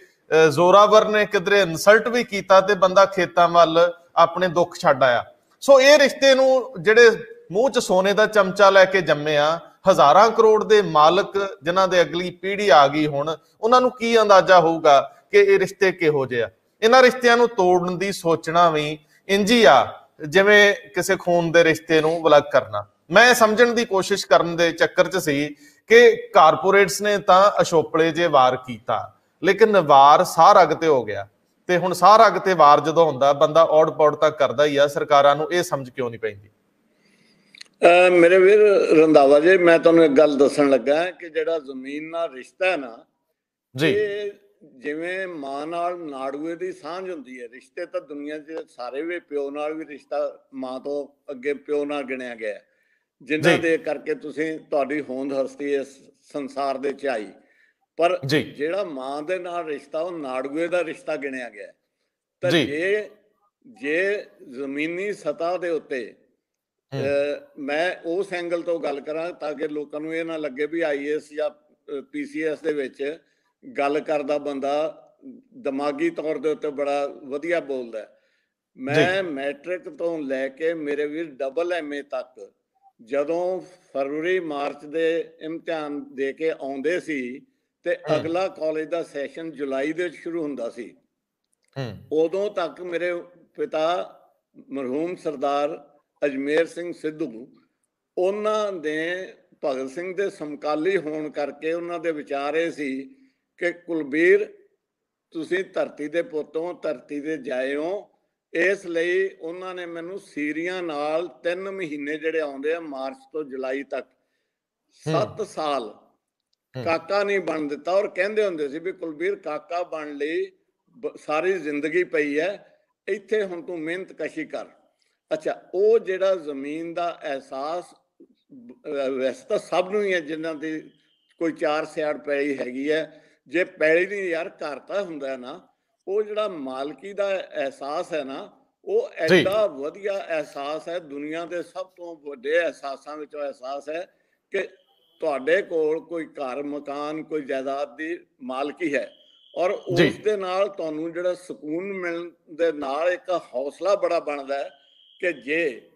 ਜ਼ੋਰਾਵਰ ਨੇ ਕਿਧਰੇ ਇਨਸਲਟ ਵੀ ਕੀਤਾ, ਤੇ ਬੰਦਾ ਖੇਤਾਂ ਵੱਲ ਆਪਣੇ ਦੁੱਖ ਛੱਡ ਆਇਆ। ਸੋ ਇਹ ਰਿਸ਼ਤੇ ਨੂੰ ਜਿਹੜੇ ਮੂੰਹ 'ਚ ਸੋਨੇ ਦਾ ਚਮਚਾ ਲੈ ਕੇ ਜੰਮੇ ਆ, ਹਜ਼ਾਰਾਂ ਕਰੋੜ ਦੇ ਮਾਲਕ ਜਿਨ੍ਹਾਂ ਦੇ ਅਗਲੀ ਪੀੜ੍ਹੀ ਆ ਗਈ ਹੁਣ, ਉਹਨਾਂ ਨੂੰ ਕੀ ਅੰਦਾਜ਼ਾ ਹੋਊਗਾ ਕਿ ਇਹ ਰਿਸ਼ਤੇ ਕਿਹੋ ਜਿਹੇ ਆ? ਇਹਨਾਂ ਰਿਸ਼ਤਿਆਂ ਨੂੰ ਤੋੜਨ ਦੀ ਸੋਚਣਾ ਵੀ ਇੰਜੀ ਆ ਜਿਵੇਂ ਕਿਸੇ ਖੂਨ ਦੇ ਰਿਸ਼ਤੇ ਨੂੰ ਅਲੱਗ ਕਰਨਾ। ਮੈਂ ਸਮਝਣ ਦੀ ਕੋਸ਼ਿਸ਼ ਕਰਨ ਦੇ ਚੱਕਰ 'ਚ ਸੀ ਕਿ ਕਾਰਪੋਰੇਟਸ ਨੇ ਤਾਂ ਅਸ਼ੋਪਲੇ ਜੇ ਵਾਰ ਕੀਤਾ, ਲੇਕਿਨ ਵਾਰ ਸਾਹ ਰਗ ਤੇ ਹੋ ਗਿਆ। ਤੇ ਹੁਣ ਸਾਹ ਰਗ ਤੇ ਵਾਰ ਜਦੋਂ ਹੁੰਦਾ, ਬੰਦਾ ਔੜ ਪੌੜ ਤਾਂ ਕਰਦਾ ਹੀ ਆ। ਸਰਕਾਰਾਂ ਨੂੰ ਇਹ ਸਮਝ ਕਿਉਂ ਨਹੀਂ ਪੈਂਦੀ? ਮੇਰੇ ਵੀਰ ਰੰਧਾਵਾ ਜੀ, ਮੈਂ ਤੁਹਾਨੂੰ ਇੱਕ ਗੱਲ ਦੱਸਣ ਲੱਗਾ ਕਿ ਜਿਹੜਾ ਜ਼ਮੀਨ ਨਾਲ ਰਿਸ਼ਤਾ ਹੈ ਨਾ ਜੀ, ਜਿਵੇਂ ਮਾਂ ਨਾਲ ਨਾੜੂਏ ਦੀ ਸਾਂਝ ਹੁੰਦੀ ਹੈ। ਰਿਸ਼ਤੇ ਤਾਂ ਦੁਨੀਆ 'ਚ ਸਾਰੇ ਵੀ ਪਿਓ ਨਾਲ ਵੀ ਰਿਸ਼ਤਾ ਮਾਂ ਤੋਂ ਅੱਗੇ ਪਿਓ ਨਾਲ ਗਿਣਿਆ ਗਿਆ, ਜਿਨ੍ਹਾਂ ਦੇ ਕਰਕੇ ਤੁਹਾਡੀ ਹੋਂਦ ਹਸਤੀ ਇਸ ਸੰਸਾਰ ਦੇ 'ਚ ਆਈ। ਪਰ ਜਿਹੜਾ ਮਾਂ ਦੇ ਨਾਲ ਰਿਸ਼ਤਾ, ਉਹ ਨਾੜੂਏ ਦਾ ਰਿਸ਼ਤਾ ਗਿਣਿਆ ਗਿਆ। ਤਾਂ ਜੇ ਜ਼ਮੀਨੀ ਸਤਹ ਦੇ ਉੱਤੇ, ਮੈਂ ਉਸ ਐਂਗਲ ਤੋਂ ਗੱਲ ਕਰਾਂ ਤਾਂ ਕਿ ਲੋਕਾਂ ਨੂੰ ਇਹ ਨਾ ਲੱਗੇ ਵੀ IAS ਜਾਂ PCS ਦੇ ਵਿੱਚ ਗੱਲ ਕਰਦਾ ਬੰਦਾ ਦਿਮਾਗੀ ਤੌਰ ਦੇ ਉੱਤੇ ਬੜਾ ਵਧੀਆ ਬੋਲਦਾ। ਮੈਂ ਮੈਟ੍ਰਿਕ ਤੋਂ ਲੈ ਕੇ ਮੇਰੇ ਵੀਰ MA ਤੱਕ ਜਦੋਂ ਫਰਵਰੀ ਮਾਰਚ ਦੇ ਇਮਤਿਹਾਨ ਦੇ ਕੇ ਆਉਂਦੇ ਸੀ, ਤੇ ਅਗਲਾ ਕਾਲਜ ਦਾ ਸੈਸ਼ਨ ਜੁਲਾਈ ਦੇ ਵਿੱਚ ਸ਼ੁਰੂ ਹੁੰਦਾ ਸੀ, ਉਦੋਂ ਤੱਕ ਮੇਰੇ ਪਿਤਾ ਮਰਹੂਮ ਸਰਦਾਰ ਅਜਮੇਰ ਸਿੰਘ ਸਿੱਧੂ, ਉਹਨਾਂ ਨੇ ਭਗਤ ਸਿੰਘ ਦੇ ਸਮਕਾਲੀ ਹੋਣ ਕਰਕੇ ਉਹਨਾਂ ਦੇ ਵਿਚਾਰ ਇਹ ਸੀ ਕਿ ਕੁਲਬੀਰ, ਤੁਸੀਂ ਧਰਤੀ ਦੇ ਪੁੱਤ ਹੋ, ਧਰਤੀ ਦੇ ਜਾਏ ਹੋ। ਇਸ ਲਈ ਉਹਨਾਂ ਨੇ ਮੈਨੂੰ ਸੀਰੀਆਂ ਨਾਲ 3 ਮਹੀਨੇ ਜਿਹੜੇ ਆਉਂਦੇ ਆ ਮਾਰਚ ਤੋਂ ਜੁਲਾਈ ਤੱਕ 7 ਸਾਲ ਕਾਕਾ ਨਹੀਂ ਬਣ ਦਿੱਤਾ। ਔਰ ਕਹਿੰਦੇ ਹੁੰਦੇ ਸੀ ਵੀ ਕੁਲਬੀਰ, ਕਾਕਾ ਬਣ ਲਈ ਸਾਰੀ ਜ਼ਿੰਦਗੀ ਪਈ ਹੈ, ਇੱਥੇ ਹੁਣ ਤੂੰ ਮਿਹਨਤ ਕਸ਼ੀ ਕਰ। ਅੱਛਾ, ਉਹ ਜਿਹੜਾ ਜ਼ਮੀਨ ਦਾ ਅਹਿਸਾਸ ਵੈਸੇ ਤਾਂ ਸਭ ਨੂੰ ਹੀ ਹੈ ਜਿਨ੍ਹਾਂ ਦੀ ਕੋਈ 4 ਸਿਆੜ ਪੈਲੀ ਹੈਗੀ ਹੈ। ਜੇ ਪੈਲੀ ਨਹੀਂ ਯਾਰ, ਘਰ ਤਾਂ ਹੁੰਦਾ ਨਾ, ਉਹ ਜਿਹੜਾ ਮਾਲਕੀ ਦਾ ਅਹਿਸਾਸ ਹੈ ਨਾ, ਉਹ ਐਡਾ ਵਧੀਆ ਅਹਿਸਾਸ ਹੈ, ਦੁਨੀਆ ਦੇ ਸਭ ਤੋਂ ਵੱਡੇ ਅਹਿਸਾਸਾਂ ਵਿੱਚੋਂ ਅਹਿਸਾਸ ਹੈ ਕਿ ਤੁਹਾਡੇ ਕੋਲ ਕੋਈ ਘਰ ਮਕਾਨ ਕੋਈ ਜਾਇਦਾਦ ਦੀ ਮਾਲਕੀ ਹੈ, ਔਰ ਉਸ ਦੇ ਨਾਲ ਤੁਹਾਨੂੰ ਜਿਹੜਾ ਸਕੂਨ ਮਿਲਣ ਦੇ ਨਾਲ ਇੱਕ ਹੌਸਲਾ ਬੜਾ ਬਣਦਾ ਹੈ ਕਿ ਜੇ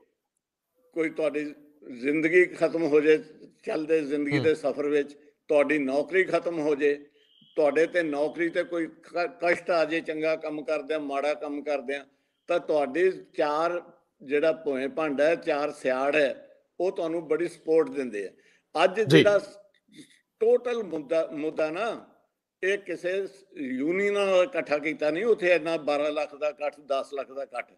ਕੋਈ ਤੁਹਾਡੀ ਜ਼ਿੰਦਗੀ ਖਤਮ ਹੋ ਜਾਏ, ਚੱਲਦੇ ਜ਼ਿੰਦਗੀ ਦੇ ਸਫ਼ਰ ਵਿੱਚ ਤੁਹਾਡੀ ਨੌਕਰੀ ਖਤਮ ਹੋ ਜਾਏ, ਤੁਹਾਡੇ ਤੇ ਨੌਕਰੀ ਤੇ ਕੋਈ ਕਸ਼ਟ ਆ ਜਾਏ, ਚੰਗਾ ਕੰਮ ਕਰਦਿਆਂ ਮਾੜਾ ਕੰਮ ਕਰਦਿਆਂ, ਤਾਂ ਤੁਹਾਡੀ ਚਾਰ ਜਿਹੜਾ ਭੋਏ ਭੰਡ ਹੈ, ਚਾਰ ਸਿਆੜ ਹੈ, ਉਹ ਤੁਹਾਨੂੰ ਬੜੀ ਸਪੋਰਟ ਦਿੰਦੇ ਆ। ਅੱਜ ਜਿਹੜਾ ਟੋਟਲ ਮੁੱਦਾ ਨਾ, ਇਹ ਕਿਸੇ ਯੂਨੀਅਨ ਨਾਲ ਇਕੱਠਾ ਕੀਤਾ ਨਹੀਂ, ਉੱਥੇ ਇੰਨਾ 12 ਲੱਖ ਦਾ ਇਕੱਠ, 10 ਲੱਖ ਦਾ ਇਕੱਠ,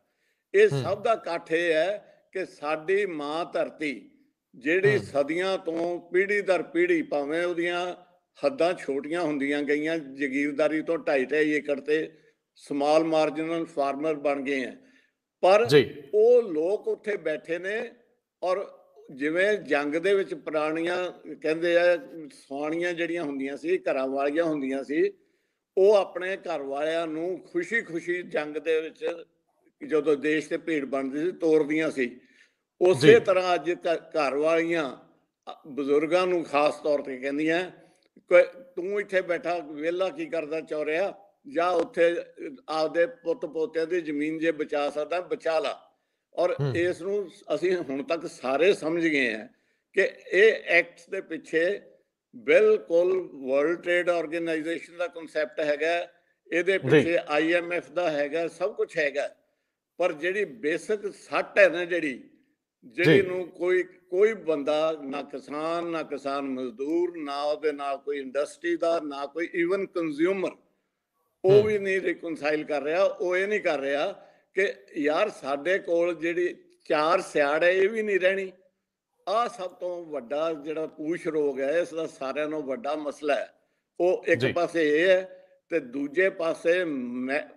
ਇਹ ਸਭ ਦਾ ਇਕੱਠ ਇਹ ਹੈ ਕਿ ਸਾਡੀ ਮਾਂ ਧਰਤੀ ਜਿਹੜੀ ਸਦੀਆਂ ਤੋਂ ਪੀੜ੍ਹੀ ਦਰ ਪੀੜ੍ਹੀ, ਭਾਵੇਂ ਉਹਦੀਆਂ ਹੱਦਾਂ ਛੋਟੀਆਂ ਹੁੰਦੀਆਂ ਗਈਆਂ, ਜ਼ਗੀਰਦਾਰੀ ਤੋਂ 2.5 ਏਕੜ ਤੇ ਸਮਾਲ ਮਾਰਜਨਲ ਫਾਰਮਰ ਬਣ ਗਏ ਹੈ, ਪਰ ਉਹ ਲੋਕ ਉੱਥੇ ਬੈਠੇ ਨੇ। ਔਰ ਜਿਵੇਂ ਜੰਗ ਦੇ ਵਿੱਚ ਪੁਰਾਣੀਆਂ ਕਹਿੰਦੇ ਆ ਸਵਾਣੀਆਂ ਜਿਹੜੀਆਂ ਹੁੰਦੀਆਂ ਸੀ, ਘਰਾਂ ਵਾਲੀਆਂ ਹੁੰਦੀਆਂ ਸੀ, ਉਹ ਆਪਣੇ ਘਰ ਵਾਲਿਆਂ ਨੂੰ ਖੁਸ਼ੀ ਖੁਸ਼ੀ ਜੰਗ ਦੇ ਵਿੱਚ ਜਦੋਂ ਦੇਸ਼ ਤੇ ਭੀੜ ਬਣਦੀ ਸੀ ਤੋਰਦੀਆਂ ਸੀ। ਉਸੇ ਤਰ੍ਹਾਂ ਅੱਜ ਘਰ ਵਾਲੀਆਂ ਬਜ਼ੁਰਗਾਂ ਨੂੰ ਖਾਸ ਤੌਰ ਤੇ ਕਹਿੰਦੀਆਂ, ਤੂੰ ਇੱਥੇ ਬੈਠਾ ਵਿਹਲਾ ਕੀ ਕਰਦਾ ਚੌਰਿਆ, ਜਾਂ ਉੱਥੇ ਆਪਦੇ ਪੁੱਤ ਪੋਤਿਆਂ ਦੀ ਜ਼ਮੀਨ ਜੇ ਬਚਾ ਸਕਦਾ ਬਚਾ ਲਾ। ਔਰ ਇਸ ਨੂੰ ਅਸੀਂ ਹੁਣ ਤੱਕ ਸਾਰੇ ਸਮਝ ਗਏ ਹਾਂ ਕਿ ਇਹ ਐਕਟਸ ਦੇ ਪਿੱਛੇ ਬਿਲਕੁਲ ਵਰਲਡ ਟ੍ਰੇਡ ਆਰਗੇਨਾਈਜੇਸ਼ਨ ਦਾ ਕਨਸੈਪਟ ਹੈਗਾ, ਇਹਦੇ ਪਿੱਛੇ IMF ਦਾ ਹੈਗਾ, ਸਭ ਕੁਝ ਹੈਗਾ। ਪਰ ਜਿਹੜੀ ਬੇਸਿਕ ਸੱਟ ਹੈ ਨਾ, ਜਿਹੜੀ ਨੂੰ ਕੋਈ ਬੰਦਾ, ਨਾ ਕਿਸਾਨ ਮਜ਼ਦੂਰ, ਨਾ ਉਹਦੇ ਨਾਲ ਕੋਈ ਇੰਡਸਟਰੀ ਦਾ, ਨਾ ਕੋਈ ਈਵਨ ਕੰਜ਼ਿਊਮਰ, ਉਹ ਵੀ ਨਹੀਂ ਰਿਕਨਸਾਈਲ ਕਰ ਰਿਹਾ। ਉਹ ਇਹ ਨਹੀਂ ਕਰ ਰਿਹਾ ਕਿ ਯਾਰ ਸਾਡੇ ਕੋਲ ਜਿਹੜੀ ਚਾਰ ਸਿਆੜ ਹੈ ਇਹ ਵੀ ਨਹੀਂ ਰਹਿਣੀ। ਆਹ ਸਭ ਤੋਂ ਵੱਡਾ ਜਿਹੜਾ ਪੂਛ ਰੋਗ ਹੈ, ਇਸ ਦਾ ਸਾਰਿਆਂ ਨਾਲੋਂ ਵੱਡਾ ਮਸਲਾ ਹੈ। ਉਹ ਇੱਕ ਪਾਸੇ ਇਹ ਹੈ ਤੇ ਦੂਜੇ ਪਾਸੇ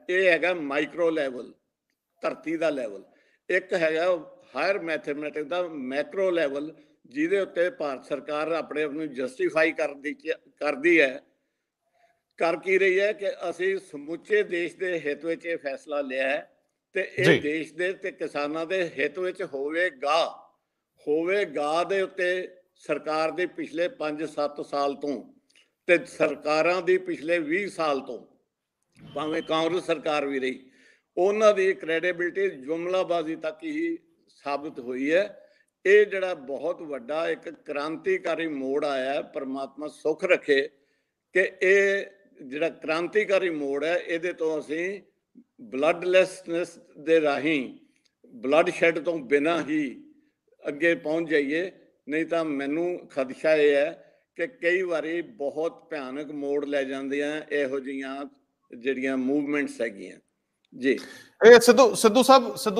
ਇਹ ਹੈਗਾ ਮਾਈਕਰੋ ਲੈਵਲ, ਧਰਤੀ ਦਾ ਲੈਵਲ। ਇੱਕ ਹੈਗਾ ਹਾਇਰ ਮੈਥਮੈਟਿਕਸ ਦਾ ਮੈਕਰੋ ਲੈਵਲ, ਜਿਹਦੇ ਉੱਤੇ ਭਾਰਤ ਸਰਕਾਰ ਆਪਣੇ ਆਪ ਨੂੰ ਜਸਟੀਫਾਈ ਕਰਦੀ ਹੈ। ਕਰ ਕੀ ਰਹੀ ਹੈ ਕਿ ਅਸੀਂ ਸਮੁੱਚੇ ਦੇਸ਼ ਦੇ ਹਿੱਤ ਵਿੱਚ ਇਹ ਫੈਸਲਾ ਲਿਆ ਹੈ ਤੇ ਇਹ ਦੇਸ਼ ਦੇ ਤੇ ਕਿਸਾਨਾਂ ਦੇ ਹਿੱਤ ਵਿੱਚ ਹੋਵੇਗਾ ਦੇ ਉੱਤੇ ਸਰਕਾਰ ਦੇ ਪਿਛਲੇ 5-7 ਸਾਲ ਤੋਂ ਤੇ ਸਰਕਾਰਾਂ ਦੀ ਪਿਛਲੇ 20 ਸਾਲ ਤੋਂ, ਭਾਵੇਂ ਕਾਂਗਰਸ ਸਰਕਾਰ ਵੀ ਰਹੀ, ਉਹਨਾਂ ਦੀ ਕ੍ਰੈਡੀਬਿਲਿਟੀ ਜੁਮਲਾਬਾਜ਼ੀ ਤੱਕ ਹੀ ਸਾਬਤ ਹੋਈ ਹੈ। ਇਹ ਜਿਹੜਾ ਬਹੁਤ ਵੱਡਾ ਇੱਕ ਕ੍ਰਾਂਤੀਕਾਰੀ ਮੋੜ ਆਇਆ, ਪਰਮਾਤਮਾ ਸੁੱਖ ਰੱਖੇ ਕਿ ਇਹ ਜਿਹੜਾ ਕ੍ਰਾਂਤੀਕਾਰੀ ਮੋੜ ਹੈ, ਇਹਦੇ ਤੋਂ ਅਸੀਂ ਬਲੱਡਲੈਸਨੈਸ ਦੇ ਰਾਹੀਂ, ਬਲੱਡ ਸ਼ੈਡ ਤੋਂ ਬਿਨਾਂ ਹੀ ਅੱਗੇ ਪਹੁੰਚ ਜਾਈਏ। ਨਹੀਂ ਤਾਂ ਮੈਨੂੰ ਖਦਸ਼ਾ ਇਹ ਹੈ ਕਿ ਕਈ ਵਾਰੀ ਬਹੁਤ ਭਿਆਨਕ ਮੋੜ ਲੈ ਜਾਂਦੀਆਂ ਇਹੋ ਜਿਹੀਆਂ ਜਿਹੜੀਆਂ ਮੂਵਮੈਂਟਸ ਹੈਗੀਆਂ। ਜੀ ਇਹ ਸਿੱਧੂ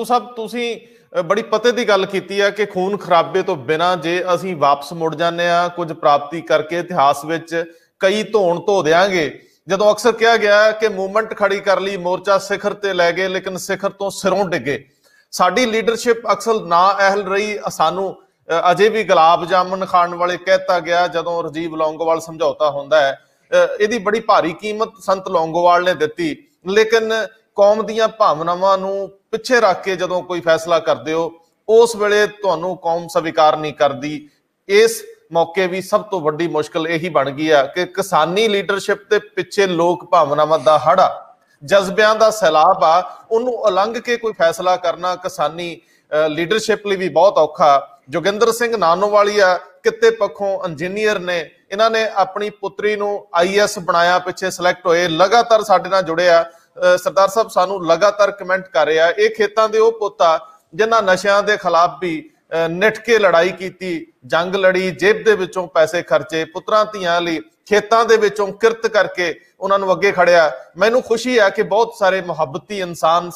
ਸਾਹਿਬ ਤੁਸੀਂ ਬੜੀ ਪਤੇ ਦੀ ਗੱਲ ਕੀਤੀ ਹੈ ਕਿ ਖੂਨ ਖਰਾਬੇ ਤੋਂ ਬਿਨਾਂ ਜੇ ਅਸੀਂ ਵਾਪਸ ਮੁੜ ਜਾਂਦੇ ਹਾਂ, ਕੁਝ ਪ੍ਰਾਪਤੀ ਕਰਕੇ ਇਤਿਹਾਸ ਵਿੱਚ ਕਈ ਧੋ ਦਿਆਂਗੇ। ਜਦੋਂ ਅਕਸਰ ਕਿਹਾ ਗਿਆ ਕਿ ਮੂਵਮੈਂਟ ਖੜੀ ਕਰ ਲਈ, ਮੋਰਚਾ ਸਿਖਰ ਤੇ ਲੈ ਗਏ, ਲੇਕਿਨ ਸਿਖਰ ਤੋਂ ਸਿਰੋਂ ਡਿੱਗੇ। ਸਾਡੀ ਲੀਡਰਸ਼ਿਪ ਅਕਸਰ ਨਾ ਅਹਿਲ ਰਹੀ। ਸਾਨੂੰ ਅਜੇ ਵੀ ਗੁਲਾਬ ਜਾਮਨ ਖਾਣ ਵਾਲੇ ਕਹਿਤਾ ਗਿਆ ਜਦੋਂ ਰਾਜੀਵ ਲੌਂਗੋਵਾਲ ਸਮਝੌਤਾ ਹੁੰਦਾ ਹੈ। ਇਹਦੀ ਬੜੀ ਭਾਰੀ ਕੀਮਤ ਸੰਤ ਲੌਂਗੋਵਾਲ ਨੇ ਦਿੱਤੀ, ਲੇਕਿਨ ਕੌਮ ਦੀਆਂ ਭਾਵਨਾਵਾਂ ਨੂੰ ਪਿੱਛੇ ਰੱਖ ਕੇ ਜਦੋਂ ਕੋਈ ਫੈਸਲਾ ਕਰਦੇ ਹੋ, ਉਸ ਵੇਲੇ ਤੁਹਾਨੂੰ ਕੌਮ ਸਵੀਕਾਰ ਨਹੀਂ ਕਰਦੀ। ਇਸ ਮੌਕੇ ਵੀ ਸਭ ਤੋਂ ਵੱਡੀ ਮੁਸ਼ਕਲ ਇਹੀ ਬਣ ਗਈ ਆ ਕਿ ਕਿਸਾਨੀ ਲੀਡਰਸ਼ਿਪ ਦੇ ਪਿੱਛੇ ਲੋਕ ਭਾਵਨਾਵਾਂ ਦਾ ਹੜਾ, ਜਜ਼ਬਿਆਂ ਦਾ ਸੈਲਾਬ ਆ, ਉਹਨੂੰ ਉਲੰਘ ਕੇ ਕੋਈ ਫੈਸਲਾ ਕਰਨਾ ਕਿਸਾਨੀ ਲੀਡਰਸ਼ਿਪ ਲਈ ਵੀ ਬਹੁਤ ਔਖਾ। ਜੋਗਿੰਦਰ ਸਿੰਘ ਨਾਨੋਵਾਲੀਆ ਕਿੱਤੇ ਪੱਖੋਂ ਇੰਜੀਨੀਅਰ ਨੇ, ਇਹਨਾਂ ਨੇ ਆਪਣੀ ਪੁੱਤਰੀ ਨੂੰ IAS ਬਣਾਇਆ, ਪਿੱਛੇ ਸਿਲੈਕਟ ਹੋਏ, ਲਗਾਤਾਰ ਸਾਡੇ ਨਾਲ ਜੁੜੇ ਆ। ਸਰਦਾਰ ਸਾਹਿਬ ਸਾਨੂੰ ਲਗਾਤਾਰ ਕਮੈਂਟ ਕਰ ਰਿਹਾ, ਇਹ ਖੇਤਾਂ ਦੇ ਉਹ ਪੁੱਤ ਆ ਜਿਨ੍ਹਾਂ ਨਸ਼ਿਆਂ ਦੇ ਖਿਲਾਫ ਵੀ ਨਿੱਠ ਕੇ ਲੜਾਈ ਕੀਤੀ, ਜੰਗ ਲੜੀ, ਜੇਬ ਦੇ ਵਿੱਚੋਂ ਪੈਸੇ ਖਰਚੇ, ਪੁੱਤਰਾਂ ਧੀਆਂ ਲਈ ਖੇਤਾਂ ਦੇ ਵਿੱਚੋਂ ਕਿਰਤ ਕਰਕੇ ਉਹਨਾਂ ਨੂੰ ਅੱਗੇ ਖੜਿਆ। ਮੈਨੂੰ ਖੁਸ਼ੀ ਹੈ ਕਿ ਬਹੁਤ ਸਾਰੇ ਮੁਹੱਬਤੀ ਇਨਸਾਨ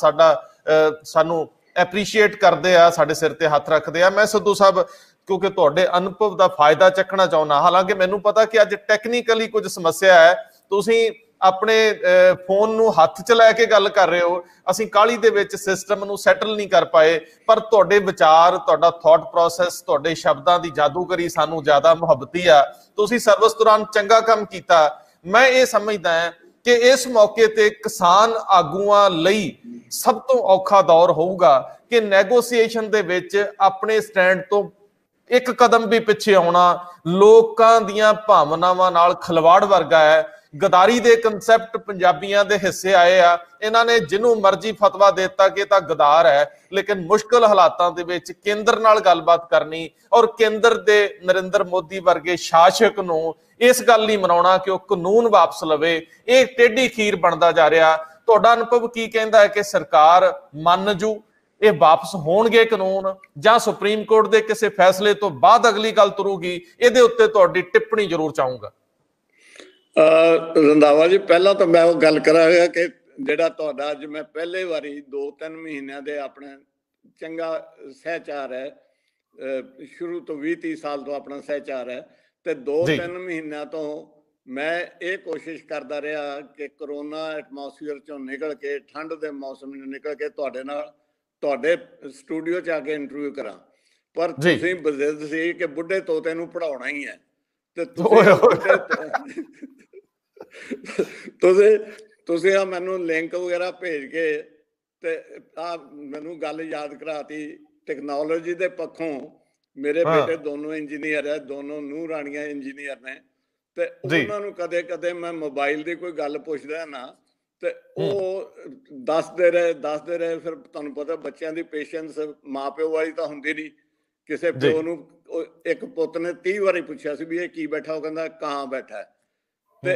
ਸਾਨੂੰ ਐਪਰੀਸ਼ੀਏਟ ਕਰਦੇ ਆ, ਸਾਡੇ ਸਿਰ ਤੇ ਹੱਥ ਰੱਖਦੇ ਆ। ਮੈਂ ਸਿੱਧੂ ਸਾਹਿਬ ਕਿਉਂਕਿ ਤੁਹਾਡੇ ਅਨੁਭਵ ਦਾ ਫਾਇਦਾ ਚੱਕਣਾ ਚਾਹੁੰਦਾ, ਹਾਲਾਂਕਿ ਮੈਨੂੰ ਪਤਾ ਕਿ ਅੱਜ ਟੈਕਨੀਕਲੀ ਕੁਝ ਸਮੱਸਿਆ ਹੈ, ਤੁਸੀਂ ਆਪਣੇ ਫੋਨ ਨੂੰ ਹੱਥ 'ਚ ਲੈ ਕੇ ਗੱਲ ਕਰ ਰਹੇ ਹੋ, ਅਸੀਂ ਕਾਹਲੀ ਦੇ ਵਿੱਚ ਸਿਸਟਮ ਨੂੰ ਸੈਟਲ ਨਹੀਂ ਕਰ ਪਾਏ, ਪਰ ਤੁਹਾਡੇ ਵਿਚਾਰ, ਤੁਹਾਡਾ ਥਾਟ ਪ੍ਰੋਸੈਸ, ਤੁਹਾਡੇ ਸ਼ਬਦਾਂ ਦੀ ਜਾਦੂਗਰੀ ਸਾਨੂੰ ਜ਼ਿਆਦਾ ਮੁਹੱਬਤੀ ਆ। ਤੁਸੀਂ ਸਰਵਿਸ ਦੌਰਾਨ ਚੰਗਾ ਕੰਮ ਕੀਤਾ। ਮੈਂ ਇਹ ਸਮਝਦਾ ਹਾਂ ਕਿ ਇਸ ਮੌਕੇ ਤੇ ਕਿਸਾਨ ਆਗੂਆਂ ਲਈ ਸਭ ਤੋਂ ਔਖਾ ਦੌਰ ਹੋਊਗਾ ਕਿ ਨੈਗੋਸੀਏਸ਼ਨ ਦੇ ਵਿੱਚ ਆਪਣੇ ਸਟੈਂਡ ਤੋਂ ਇੱਕ ਕਦਮ ਵੀ ਪਿੱਛੇ ਆਉਣਾ ਲੋਕਾਂ ਦੀਆਂ ਭਾਵਨਾਵਾਂ ਨਾਲ ਖਿਲਵਾੜ ਵਰਗਾ ਹੈ। ਗਦਾਰੀ ਦੇ ਕਨਸੈਪਟ ਪੰਜਾਬੀਆਂ ਦੇ ਹਿੱਸੇ ਆਏ ਆ, ਇਹਨਾਂ ਨੇ ਜਿਹਨੂੰ ਮਰਜ਼ੀ ਫਤਵਾ ਦੇ ਦਿੱਤਾ ਕਿ ਇਹ ਤਾਂ ਗਦਾਰ ਹੈ, ਲੇਕਿਨ ਮੁਸ਼ਕਲ ਹਾਲਾਤਾਂ ਦੇ ਵਿੱਚ ਕੇਂਦਰ ਨਾਲ ਗੱਲਬਾਤ ਕਰਨੀ ਔਰ ਕੇਂਦਰ ਦੇ ਨਰਿੰਦਰ ਮੋਦੀ ਵਰਗੇ ਸ਼ਾਸਕ ਨੂੰ ਇਸ ਗੱਲ ਲਈ ਮਨਾਉਣਾ ਕਿ ਉਹ ਕਾਨੂੰਨ ਵਾਪਸ ਲਵੇ, ਇਹ ਟੇਢੀ ਖੀਰ ਬਣਦਾ ਜਾ ਰਿਹਾ। ਤੁਹਾਡਾ ਅਨੁਭਵ ਕੀ ਕਹਿੰਦਾ ਹੈ ਕਿ ਸਰਕਾਰ ਮੰਨ ਜੂ, ਇਹ ਵਾਪਸ ਹੋਣਗੇ ਕਾਨੂੰਨ, ਜਾਂ ਸੁਪਰੀਮ ਕੋਰਟ ਦੇ ਕਿਸੇ ਫੈਸਲੇ ਤੋਂ ਬਾਅਦ ਅਗਲੀ ਗੱਲ ਤੁਰੂਗੀ? ਇਹਦੇ ਉੱਤੇ ਤੁਹਾਡੀ ਟਿੱਪਣੀ ਜ਼ਰੂਰ ਚਾਹੂੰਗਾ। ਰੰਧਾਵਾ ਜੀ, ਪਹਿਲਾਂ ਤਾਂ ਮੈਂ ਉਹ ਗੱਲ ਕਰਾਂਗਾ ਕਿ ਜਿਹੜਾ ਤੁਹਾਡਾ ਅੱਜ ਮੈਂ ਪਹਿਲੇ ਵਾਰੀ 2-3 ਮਹੀਨਿਆਂ ਦੇ ਆਪਣਾ ਚੰਗਾ ਸਹਿਚਾਰ ਹੈ, ਸ਼ੁਰੂ ਤੋਂ 20-30 ਸਾਲ ਤੋਂ ਆਪਣਾ ਸਹਿਚਾਰ ਹੈ, ਤੇ 2-3 ਮਹੀਨਿਆਂ ਤੋਂ ਮੈਂ ਇਹ ਕੋਸ਼ਿਸ਼ ਕਰਦਾ ਰਿਹਾ ਕਿ ਕਰੋਨਾ ਐਟਮੋਸਫੀਅਰ ਚੋਂ ਨਿਕਲ ਕੇ, ਠੰਡ ਦੇ ਮੌਸਮ ਨੂੰ ਨਿਕਲ ਕੇ ਤੁਹਾਡੇ ਨਾਲ ਤੁਹਾਡੇ ਸਟੂਡੀਓ 'ਚ ਆ ਕੇ ਇੰਟਰਵਿਊ ਕਰਾਂ, ਪਰ ਤੁਸੀਂ ਬਜ਼ਿੱਦ ਸੀ ਕਿ ਬੁੱਢੇ ਤੋਤੇ ਨੂੰ ਪੜ੍ਹਾਉਣਾ ਹੀ ਹੈ, ਤੇ ਤੁਸੀਂ ਆ ਮੈਨੂੰ ਲਿੰਕ ਵਗੈਰਾ ਭੇਜ ਕੇ ਤੇ ਆ ਮੈਨੂੰ ਗੱਲ ਯਾਦ ਕਰਾਤੀ। ਟੈਕਨੋਲੋਜੀ ਦੇ ਪੱਖੋਂ ਮੇਰੇ ਬੇਟੇ ਦੋਨੋਂ ਇੰਜੀਨੀਅਰ ਹੈ, ਦੋਨੋਂ ਨੂੰਹ ਰਾਣੀਆਂ ਇੰਜੀਨੀਅਰ ਨੇ, ਤੇ ਉਹਨਾਂ ਨੂੰ ਕਦੇ ਕਦੇ ਮੈਂ ਮੋਬਾਈਲ ਦੀ ਕੋਈ ਗੱਲ ਪੁੱਛਦਾ ਨਾ ਤੇ ਉਹ ਦੱਸਦੇ ਰਹੇ। ਫਿਰ ਤੁਹਾਨੂੰ ਪਤਾ ਬੱਚਿਆਂ ਦੀ ਪੇਸ਼ੈਂਸ ਮਾਂ ਪਿਓ ਵਾਲੀ ਤਾਂ ਹੁੰਦੀ ਨਹੀਂ। ਕਿਸੇ ਪਿਓ ਨੂੰ ਇੱਕ ਪੁੱਤ ਨੇ 30 ਵਾਰੀ ਪੁੱਛਿਆ ਸੀ ਵੀ ਇਹ ਕੀ ਬੈਠਾ, ਉਹ ਕਹਿੰਦਾ ਕਾਂ ਬੈਠਾ। ਤੇ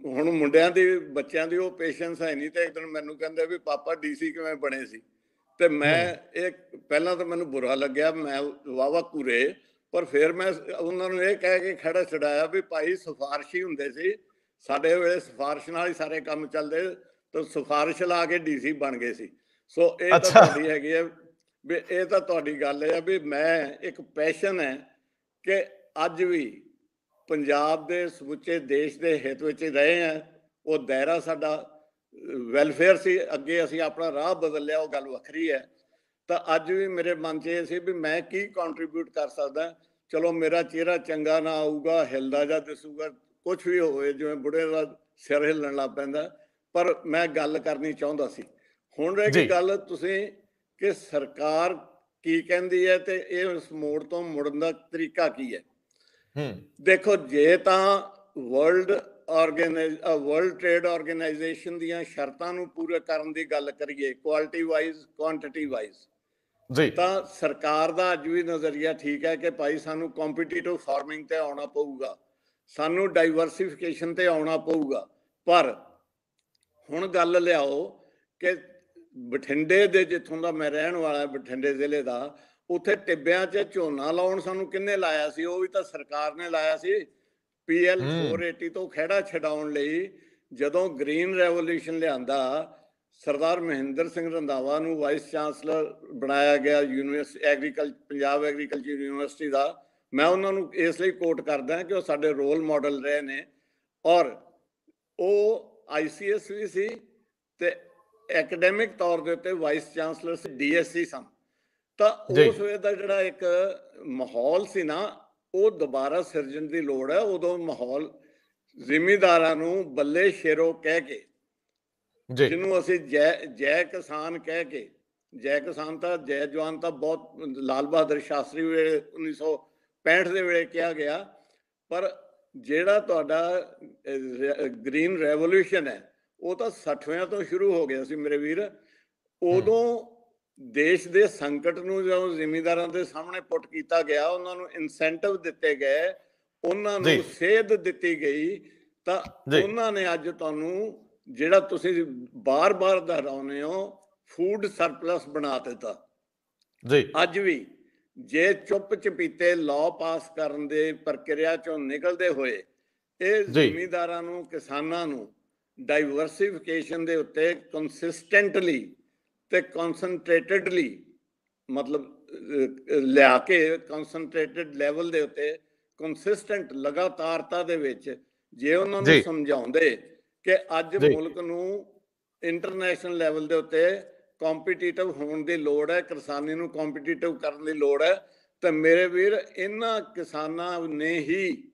ਹੁਣ ਮੁੰਡਿਆਂ ਦੀ ਬੱਚਿਆਂ ਦੀ ਉਹ ਪੇਸ਼ੈਂਸ ਹੈ ਨਹੀਂ। ਤੇ ਇੱਕ ਦਿਨ ਮੈਨੂੰ ਕਹਿੰਦੇ ਵੀ ਪਾਪਾ DC ਕਿਵੇਂ ਬਣੇ ਸੀ, ਤੇ ਮੈਂ ਇਹ ਪਹਿਲਾਂ ਤਾਂ ਮੈਨੂੰ ਬੁਰਾ ਲੱਗਿਆ, ਮੈਂ ਵਾਹਵਾ ਘੂਰੇ, ਪਰ ਫਿਰ ਮੈਂ ਉਹਨਾਂ ਨੂੰ ਇਹ ਕਹਿ ਕੇ ਖੜਾ ਛਡਾਇਆ ਵੀ ਭਾਈ ਸਿਫਾਰਸ਼ੀ ਹੁੰਦੇ ਸੀ, ਸਾਡੇ ਵੇਲੇ ਸਿਫਾਰਿਸ਼ ਨਾਲ ਹੀ ਸਾਰੇ ਕੰਮ ਚੱਲਦੇ, ਤਾਂ ਸਿਫਾਰਿਸ਼ ਲਾ ਕੇ DC ਬਣ ਗਏ ਸੀ। ਸੋ ਇਹ ਤਾਂ ਤੁਹਾਡੀ ਹੈਗੀ ਹੈ ਵੀ, ਇਹ ਤਾਂ ਤੁਹਾਡੀ ਗੱਲ ਹੈ ਵੀ ਮੈਂ ਇੱਕ ਪੈਸ਼ਨ ਹੈ ਕਿ ਅੱਜ ਵੀ ਪੰਜਾਬ ਦੇ ਸਮੁੱਚੇ ਦੇਸ਼ ਦੇ ਹਿੱਤ ਵਿੱਚ ਰਹੇ ਹਾਂ। ਉਹ ਦਾਇਰਾ ਸਾਡਾ ਵੈਲਫੇਅਰ ਸੀ, ਅੱਗੇ ਅਸੀਂ ਆਪਣਾ ਰਾਹ ਬਦਲ ਲਿਆ, ਉਹ ਗੱਲ ਵੱਖਰੀ ਹੈ। ਤਾਂ ਅੱਜ ਵੀ ਮੇਰੇ ਮਨ 'ਚ ਇਹ ਸੀ ਵੀ ਮੈਂ ਕੀ ਕੰਟਰੀਬਿਊਟ ਕਰ ਸਕਦਾ। ਚਲੋ ਮੇਰਾ ਚਿਹਰਾ ਚੰਗਾ ਨਾ ਆਊਗਾ, ਹਿਲਦਾ ਜਾਂ ਦਿਸੂਗਾ, ਕੁਛ ਵੀ ਹੋਵੇ, ਜਿਵੇਂ ਬੁੜੇ ਦਾ ਸਿਰ ਹਿੱਲਣ ਲੱਗ ਪੈਂਦਾ, ਪਰ ਮੈਂ ਗੱਲ ਕਰਨੀ ਚਾਹੁੰਦਾ ਸੀ। ਹੁਣ ਰਹਿ ਗਈ ਗੱਲ ਤੁਸੀਂ ਕਿ ਸਰਕਾਰ ਕੀ ਕਹਿੰਦੀ ਹੈ ਤੇ ਇਹ ਉਸ ਮੋੜ ਤੋਂ ਮੁੜਨ ਦਾ ਤਰੀਕਾ ਕੀ ਹੈ। ਦੇਖੋ, ਜੇ ਤਾਂ ਵਰਲਡ ਟ੍ਰੇਡ ਆਰਗੇਨਾਈਜੇਸ਼ਨ ਦੀਆਂ ਸ਼ਰਤਾਂ ਨੂੰ ਪੂਰਾ ਕਰਨ ਦੀ ਗੱਲ ਕਰੀਏ, ਕੁਆਲਿਟੀ ਵਾਈਜ਼ ਕੁਆਂਟੀਟੀ ਵਾਈਜ਼, ਤਾਂ ਸਰਕਾਰ ਦਾ ਅੱਜ ਵੀ ਨਜ਼ਰੀਆ ਠੀਕ ਹੈ ਕਿ ਭਾਈ ਸਾਨੂੰ ਕੰਪੀਟੀਟਿਵ ਫਾਰਮਿੰਗ ਤੇ ਆਉਣਾ ਪਊਗਾ, ਸਾਨੂੰ ਡਾਈਵਰਸੀਫਿਕੇਸ਼ਨ ਤੇ ਆਉਣਾ ਪਊਗਾ। ਪਰ ਹੁਣ ਗੱਲ ਲਿਆਓ ਕਿ ਬਠਿੰਡੇ ਦੇ, ਜਿੱਥੋਂ ਦਾ ਮੈਂ ਰਹਿਣ ਵਾਲਾ, ਬਠਿੰਡੇ ਜ਼ਿਲ੍ਹੇ ਦਾ, ਉੱਥੇ ਟਿੱਬਿਆਂ 'ਚ ਝੋਨਾ ਲਾਉਣ ਸਾਨੂੰ ਕਿਹਨੇ ਲਾਇਆ ਸੀ? ਉਹ ਵੀ ਤਾਂ ਸਰਕਾਰ ਨੇ ਲਾਇਆ ਸੀ। PL 480 ਤੋਂ ਖਹਿੜਾ ਛਡਾਉਣ ਲਈ ਜਦੋਂ ਗ੍ਰੀਨ ਰੈਵੋਲੂਸ਼ਨ ਲਿਆਂਦਾ, ਸਰਦਾਰ ਮਹਿੰਦਰ ਸਿੰਘ ਰੰਧਾਵਾ ਨੂੰ ਵਾਈਸ ਚਾਂਸਲਰ ਬਣਾਇਆ ਗਿਆ ਪੰਜਾਬ ਐਗਰੀਕਲਚਰ ਯੂਨੀਵਰਸਿਟੀ ਦਾ। ਮੈਂ ਉਹਨਾਂ ਨੂੰ ਇਸ ਲਈ ਕੋਟ ਕਰਦਾ ਕਿ ਉਹ ਸਾਡੇ ਰੋਲ ਮਾਡਲ ਰਹੇ ਨੇ, ਔਰ ਉਹ ICS ਵੀ ਸੀ ਤੇ ਐਕੈਡੈਮਿਕ ਤੌਰ ਦੇ ਉੱਤੇ ਵਾਈਸ ਚਾਂਸਲਰ DSC ਸਨ। ਤਾਂ ਉਸ ਵੇਲੇ ਦਾ ਜਿਹੜਾ ਇੱਕ ਮਾਹੌਲ ਸੀ ਨਾ, ਉਹ ਦੁਬਾਰਾ ਸਿਰਜਣ ਦੀ ਲੋੜ ਹੈ। ਉਦੋਂ ਮਾਹੌਲ ਜ਼ਿਮੀਂਦਾਰਾਂ ਨੂੰ ਬੱਲੇ ਸ਼ੇਰੋ ਕਹਿ ਕੇ, ਜਿਹਨੂੰ ਅਸੀਂ ਜੈ ਕਿਸਾਨ ਕਹਿ ਕੇ, ਜੈ ਕਿਸਾਨ ਤਾਂ ਜੈ ਜਵਾਨ ਤਾਂ ਬਹੁਤ ਲਾਲ ਬਹਾਦਰ ਸ਼ਾਸਤਰੀ ਵੇਲੇ 1965 ਦੇ ਵੇਲੇ ਕਿਹਾ ਗਿਆ, ਪਰ ਜਿਹੜਾ ਤੁਹਾਡਾ ਗ੍ਰੀਨ ਰੈਵੋਲੂਸ਼ਨ ਹੈ ਉਹ ਤਾਂ 60ਵਿਆਂ ਤੋਂ ਸ਼ੁਰੂ ਹੋ ਗਿਆ ਸੀ ਮੇਰੇ ਵੀਰ। ਉਦੋਂ ਦੇਸ਼ ਦੇ ਸੰਕਟ ਨੂੰ ਜਦੋਂ ਜ਼ਿਮੀਂਦਾਰਾਂ ਦੇ ਸਾਹਮਣੇ ਪੁੱਟ ਕੀਤਾ ਗਿਆ, ਉਹਨਾਂ ਨੂੰ ਇਨਸੈਂਟਿਵ ਦਿੱਤੇ ਗਏ, ਉਹਨਾਂ ਨੂੰ ਸੇਧ ਦਿੱਤੀ ਗਈ, ਤਾਂ ਉਹਨਾਂ ਨੇ ਅੱਜ ਤੁਹਾਨੂੰ ਜਿਹੜਾ ਤੁਸੀਂ ਬਾਰ-ਬਾਰ ਦੁਹਰਾਉਂਦੇ ਹੋ ਫੂਡ ਸਰਪਲਸ ਬਣਾ ਦਿੱਤਾ। ਅੱਜ ਵੀ ਜੇ ਚੁੱਪ ਚਪੀਤੇ ਲਾਅ ਪਾਸ ਕਰਨ ਦੇ ਪ੍ਰਕਿਰਿਆ ਚੋਂ ਨਿਕਲਦੇ ਹੋਏ ਇਹ ਜ਼ਿਮੀਂਦਾਰਾਂ ਨੂੰ, ਕਿਸਾਨਾਂ ਨੂੰ ਡਾਈਵਰਸੀਫਿਕੇਸ਼ਨ ਦੇ ਉੱਤੇ ਕੰਸਿਸਟੈਂਟਲੀ ਤੇ ਕਨਸਨਟ੍ਰੇਟਡਲੀ, ਮਤਲਬ ਲਿਆ ਕੇ ਕਨਸਨਟ੍ਰੇਟਡ ਲੈਵਲ ਦੇ ਉੱਤੇ ਕੰਸਿਸਟੈਂਟ ਲਗਾਤਾਰਤਾ ਦੇ ਵਿੱਚ ਜੇ ਉਹਨਾਂ ਨੂੰ ਸਮਝਾਉਂਦੇ ਕਿ ਅੱਜ ਮੁਲਕ ਨੂੰ ਇੰਟਰਨੈਸ਼ਨਲ ਲੈਵਲ ਦੇ ਉੱਤੇ ਕੰਪੀਟੀਟਿਵ ਹੋਣ ਦੀ ਲੋੜ ਹੈ, ਕਿਸਾਨੀ ਨੂੰ ਕੰਪੀਟੀਟਿਵ ਕਰਨ ਦੀ ਲੋੜ ਹੈ, ਤਾਂ ਮੇਰੇ ਵੀਰ ਇਹਨਾਂ ਕਿਸਾਨਾਂ ਨੇ ਹੀ,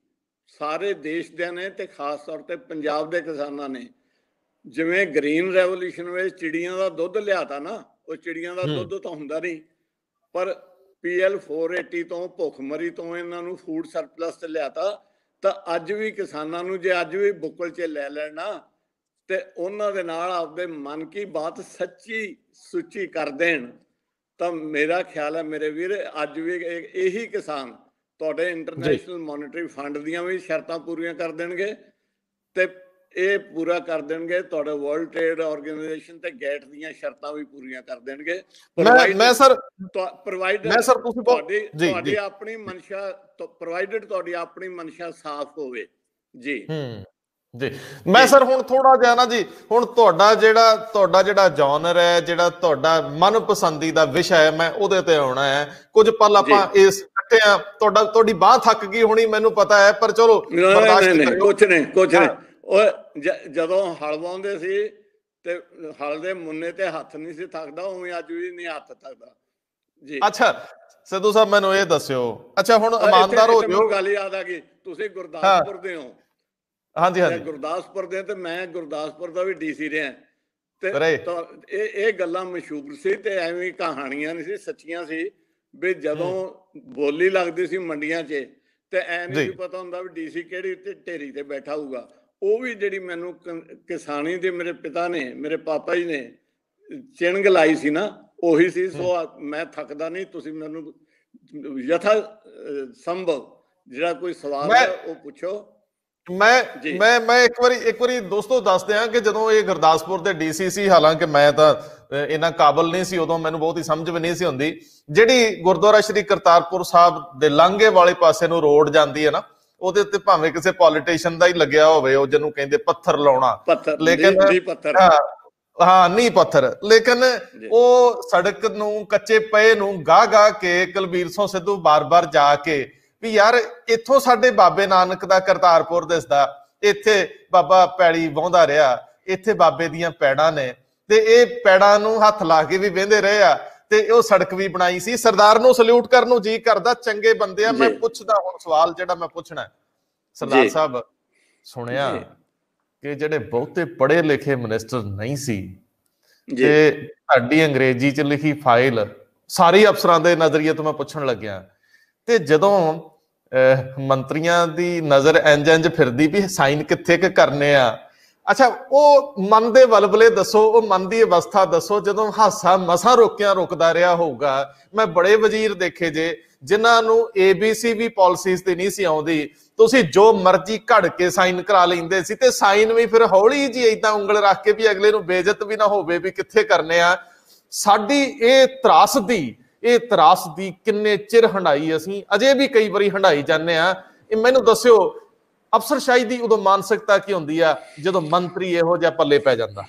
ਸਾਰੇ ਦੇਸ਼ ਦੇ ਨੇ ਤੇ ਖਾਸ ਤੌਰ ਤੇ ਪੰਜਾਬ ਦੇ ਕਿਸਾਨਾਂ ਨੇ ਜਿਵੇਂ ਗ੍ਰੀਨ ਰੈਵੋਲੂਸ਼ਨ ਵਿੱਚ ਚਿੜੀਆਂ ਦਾ ਦੁੱਧ ਲਿਆਤਾ ਨਾ, ਉਹ ਚਿੜੀਆਂ ਦਾ ਦੁੱਧ ਤਾਂ ਹੁੰਦਾ ਨਹੀਂ, ਪਰ PL 480 ਤੋਂ ਭੁੱਖਮਰੀ ਤੋਂ ਇਹਨਾਂ ਨੂੰ ਫੂਡ ਸਰਪਲਸ ਤੇ ਲਿਆਤਾ। ਤਾਂ ਅੱਜ ਵੀ ਕਿਸਾਨਾਂ ਨੂੰ ਜੇ ਅੱਜ ਵੀ ਬੁੱਕਲ 'ਚ ਲੈ ਲੈਣਾ ਤੇ ਉਹਨਾਂ ਦੇ ਨਾਲ ਆਪਦੇ ਮਨ ਕੀ ਬਾਤ ਸੱਚੀ ਸੁੱਚੀ ਕਰ ਦੇਣ, ਤਾਂ ਮੇਰਾ ਖਿਆਲ ਹੈ ਮੇਰੇ ਵੀਰ, ਅੱਜ ਵੀ ਇਹੀ ਕਿਸਾਨ ਤੁਹਾਡੇ ਇੰਟਰਨੈਸ਼ਨਲ ਮੋਨਿਟਰੀ ਫੰਡ ਦੀਆਂ ਵੀ ਸ਼ਰਤਾਂ ਪੂਰੀਆਂ ਕਰ ਦੇਣਗੇ ਤੇ ਇਹ ਪੂਰਾ ਕਰ ਦੇਣਗੇ, ਤੁਹਾਡੇ ਵਰਲਡ ਟ੍ਰੇਡ ਆਰਗੇਨਾਈਜੇਸ਼ਨ ਤੇ ਗੈਟ ਦੀਆਂ ਸ਼ਰਤਾਂ ਵੀ ਪੂਰੀਆਂ ਕਰ ਦੇਣਗੇ। ਮੈਂ ਸਰ ਤੁਹਾਡੀ ਆਪਣੀ ਮਨਸ਼ਾ, ਪ੍ਰੋਵਾਈਡਡ ਤੁਹਾਡੀ ਆਪਣੀ ਮਨਸ਼ਾ ਸਾਫ਼ ਹੋਵੇ ਜੀ। ਜੀ ਮੈਂ ਸਰ ਹੁਣ ਥੋੜਾ ਜਿਹਾ ਨਾ ਜੀ, ਹੁਣ ਤੁਹਾਡਾ ਜਿਹੜਾ ਜੌਨਰ ਹੈ, ਜਿਹੜਾ ਤੁਹਾਡਾ ਮਨਪਸੰਦੀਦਾ ਵਿਸ਼ਾ ਹੈ, ਮੈਂ ਉਹਦੇ ਤੇ ਆਉਣਾ ਹੈ। ਕੁਝ ਪਲ ਆਪਾਂ ਇਸ ਇਕੱਠੇ ਆ, ਤੁਹਾਡੀ ਬਾਂਹ ਥੱਕ ਗਈ ਹੋਣੀ ਮੈਨੂੰ ਪਤਾ ਹੈ, ਪਰ ਚਲੋ ਕੁਛ ਨਹੀਂ। ਉਹ ਜਦੋਂ ਹਲ ਵਾਉਂਦੇ ਸੀ ਤੇ ਹਲ ਦੇ ਮੁੰਨੇ ਤੇ ਹੱਥ ਨਹੀਂ ਸੀ ਥੱਕਦਾ, ਉਵੇਂ ਅੱਜ ਵੀ ਨਹੀਂ ਹੱਥ ਥੱਕਦਾ ਜੀ। ਅੱਛਾ ਸਿੱਧੂ ਸਾਹਿਬ ਮੈਨੂੰ ਇਹ ਦੱਸਿਓ, ਅੱਛਾ ਹੁਣ ਇਮਾਨਦਾਰ ਹੋ ਜਾਓ, ਗੱਲ ਯਾਦ ਆ ਗਈ, ਤੁਸੀਂ ਗੁਰਦਾਸਪੁਰ ਦੇ ਹੋ। ਹਾਂਜੀ ਗੁਰਦਾਸਪੁਰ ਦੇ, ਤੇ ਮੈਂ ਗੁਰਦਾਸਪੁਰ ਦਾ ਵੀ DC ਰਿਹਾ ਤੇ ਇਹ ਗੱਲਾਂ ਮਸ਼ਹੂਰ ਸੀ ਤੇ ਐਵੇਂ ਕਹਾਣੀਆਂ ਨਹੀਂ ਸੀ, ਸੱਚੀਆਂ ਸੀ ਵੀ ਜਦੋਂ ਬੋਲੀ ਲੱਗਦੀ ਸੀ ਮੰਡੀਆਂ 'ਚ ਤੇ ਐ ਨਹੀਂ ਪਤਾ ਹੁੰਦਾ ਵੀ DC ਕਿਹੜੀ ਢੇਰੀ ਤੇ ਬੈਠਾ ਹੋਊਗਾ। ਉਹ ਵੀ ਜਿਹੜੀ ਮੈਨੂੰ ਕਿਸਾਨੀ ਦੇ ਮੇਰੇ ਪਿਤਾ ਨੇ, ਮੇਰੇ ਪਾਪਾ ਜੀ ਨੇ ਚਿਣਗ ਲਾਈ ਸੀ ਨਾ, ਉਹੀ ਸੀ। ਸੋ ਮੈਂ ਥੱਕਦਾ ਨਹੀਂ, ਤੁਸੀਂ ਮੈਨੂੰ ਯਥਾ ਸੰਭਵ ਜਿਹੜਾ ਕੋਈ ਸਵਾਲ ਹੈ ਉਹ ਪੁੱਛੋ। ਮੈਂ ਇੱਕ ਵਾਰੀ ਦੋਸਤੋ ਦੱਸ ਦਿਆਂ ਕਿ ਜਦੋਂ ਇਹ ਗੁਰਦਾਸਪੁਰ ਦੇ DC ਸੀ, ਹਾਲਾਂਕਿ ਮੈਂ ਤਾਂ ਇਹਨਾਂ ਕਾਬਲ ਨਹੀਂ ਸੀ ਉਦੋਂ, ਮੈਨੂੰ ਬਹੁਤ ਹੀ ਸਮਝ ਵੀ ਨਹੀਂ ਸੀ ਹੁੰਦੀ, ਜਿਹੜੀ ਗੁਰਦੁਆਰਾ ਸ਼੍ਰੀ ਕਰਤਾਰਪੁਰ ਸਾਹਿਬ ਦੇ ਲਾਂਘੇ ਵਾਲੇ ਪਾਸੇ ਨੂੰ ਰੋਡ ਜਾਂਦੀ ਹੈ ਨਾ, ਉਹਦੇ ਉੱਤੇ ਭਾਵੇਂ ਕਿਸੇ ਪੋਲੀਟੀਸ਼ੀਅਨ ਦਾ ਹੀ ਲੱਗਿਆ ਹੋਵੇ, ਉਹ ਜਿਹਨੂੰ ਕਹਿੰਦੇ ਪੱਥਰ ਲਾਉਣਾ, ਲੇਕਿਨ ਨੀਂਹ ਪੱਥਰ, ਲੇਕਿਨ ਉਹ ਸੜਕ ਨੂੰ ਕੱਚੇ ਪਏ ਨੂੰ ਗਾ ਕੇ ਕੁਲਬੀਰ ਸਿੰਘ ਸਿੱਧੂ ਬਾਰ-ਬਾਰ ਜਾ ਕੇ ਵੀ ਯਾਰ ਇੱਥੋਂ ਸਾਡੇ ਬਾਬੇ ਨਾਨਕ ਦਾ ਕਰਤਾਰਪੁਰ ਦਿਸਦਾ, ਇੱਥੇ ਬਾਬਾ ਪੈੜੀ ਵਾਹੁੰਦਾ ਰਿਹਾ, ਇੱਥੇ ਬਾਬੇ ਦੀਆਂ ਪੈੜਾਂ ਨੇ, ਤੇ ਇਹ ਪੈੜਾਂ ਨੂੰ ਹੱਥ ਲਾ ਕੇ ਵੀ ਵਹਿੰਦੇ ਰਹੇ ਆ, ਤੇ ਉਹ ਸੜਕ ਵੀ ਬਣਾਈ ਸੀ। ਸਰਦਾਰ ਨੂੰ ਸਲੂਟ ਕਰਨ ਨੂੰ ਜੀ ਕਰਦਾ, ਚੰਗੇ ਬੰਦੇ ਆ। ਮੈਂ ਪੁੱਛਦਾ ਹੁਣ ਸਵਾਲ ਜਿਹੜਾ ਮੈਂ ਪੁੱਛਣਾ, ਸਰਦਾਰ ਸਾਹਿਬ ਸੁਣਿਆ ਕਿ ਜਿਹੜੇ ਬਹੁਤੇ ਪੜ੍ਹੇ ਲਿਖੇ ਮਿਨਿਸਟਰ ਨਹੀਂ ਸੀ ਤੇ ਤੁਹਾਡੀ ਅੰਗਰੇਜ਼ੀ 'ਚ ਲਿਖੀ ਫਾਈਲ ਸਾਰੇ ਅਫਸਰਾਂ ਦੇ ਨਜ਼ਰੀਏ ਤੋਂ ਮੈਂ ਪੁੱਛਣ ਲੱਗਿਆ, ਤੇ ਜਦੋਂ ਮੰਤਰੀਆਂ ਦੀ ਨਜ਼ਰ ਇੰਜ ਫਿਰਦੀ ਵੀ ਸਾਈਨ ਕਿੱਥੇ ਕਿ ਕਰਨੇ ਆ, ਅੱਛਾ ਉਹ ਮਨ ਦੇ ਵਲਵਲੇ ਦੱਸੋ, ਉਹ ਮਨ ਦੀ ਅਵਸਥਾ ਦੱਸੋ ਜਦੋਂ ਹਾਸਾ ਮਸਾਂ ਰੁਕਦਾ ਰਿਹਾ ਹੋਊਗਾ। ਮੈਂ ਬੜੇ ਵਜ਼ੀਰ ਦੇਖੇ ਜੇ ਜਿਨ੍ਹਾਂ ਨੂੰ ABC ਵੀ ਪਾਲਿਸੀਜ਼ ਤੇ ਨਹੀਂ ਸੀ ਆਉਂਦੀ, ਤੁਸੀਂ ਜੋ ਮਰਜ਼ੀ ਘੜ ਕੇ ਸਾਈਨ ਕਰਾ ਲੈਂਦੇ ਸੀ, ਤੇ ਸਾਈਨ ਵੀ ਫਿਰ ਹੌਲੀ ਜੀ ਏਦਾਂ ਉਂਗਲ ਰੱਖ ਕੇ ਵੀ ਅਗਲੇ ਨੂੰ ਬੇਇੱਜ਼ਤ ਵੀ ਨਾ ਹੋਵੇ ਵੀ ਕਿੱਥੇ ਕਰਨੇ ਆ। ਸਾਡੀ ਇਹ ਤਰਾਸਦੀ ਕਿੰਨੇ ਚਿਰ ਹੰਡਾਈ, ਅਸੀਂ ਅਜੇ ਵੀ ਕਈ ਵਾਰੀ ਹੰਡਾਈ ਜਾਂਦੇ ਆ। ਇਹ ਮੈਨੂੰ ਦੱਸਿਓ ਅਫਸਰਸ਼ਾਹੀ ਦੀ ਉਦੋਂ ਮਾਨਸਿਕਤਾ ਕੀ ਹੁੰਦੀ ਆ ਜਦੋਂ ਮੰਤਰੀ ਇਹੋ ਜਿਹਾ ਪੱਲੇ ਪੈ ਜਾਂਦਾ?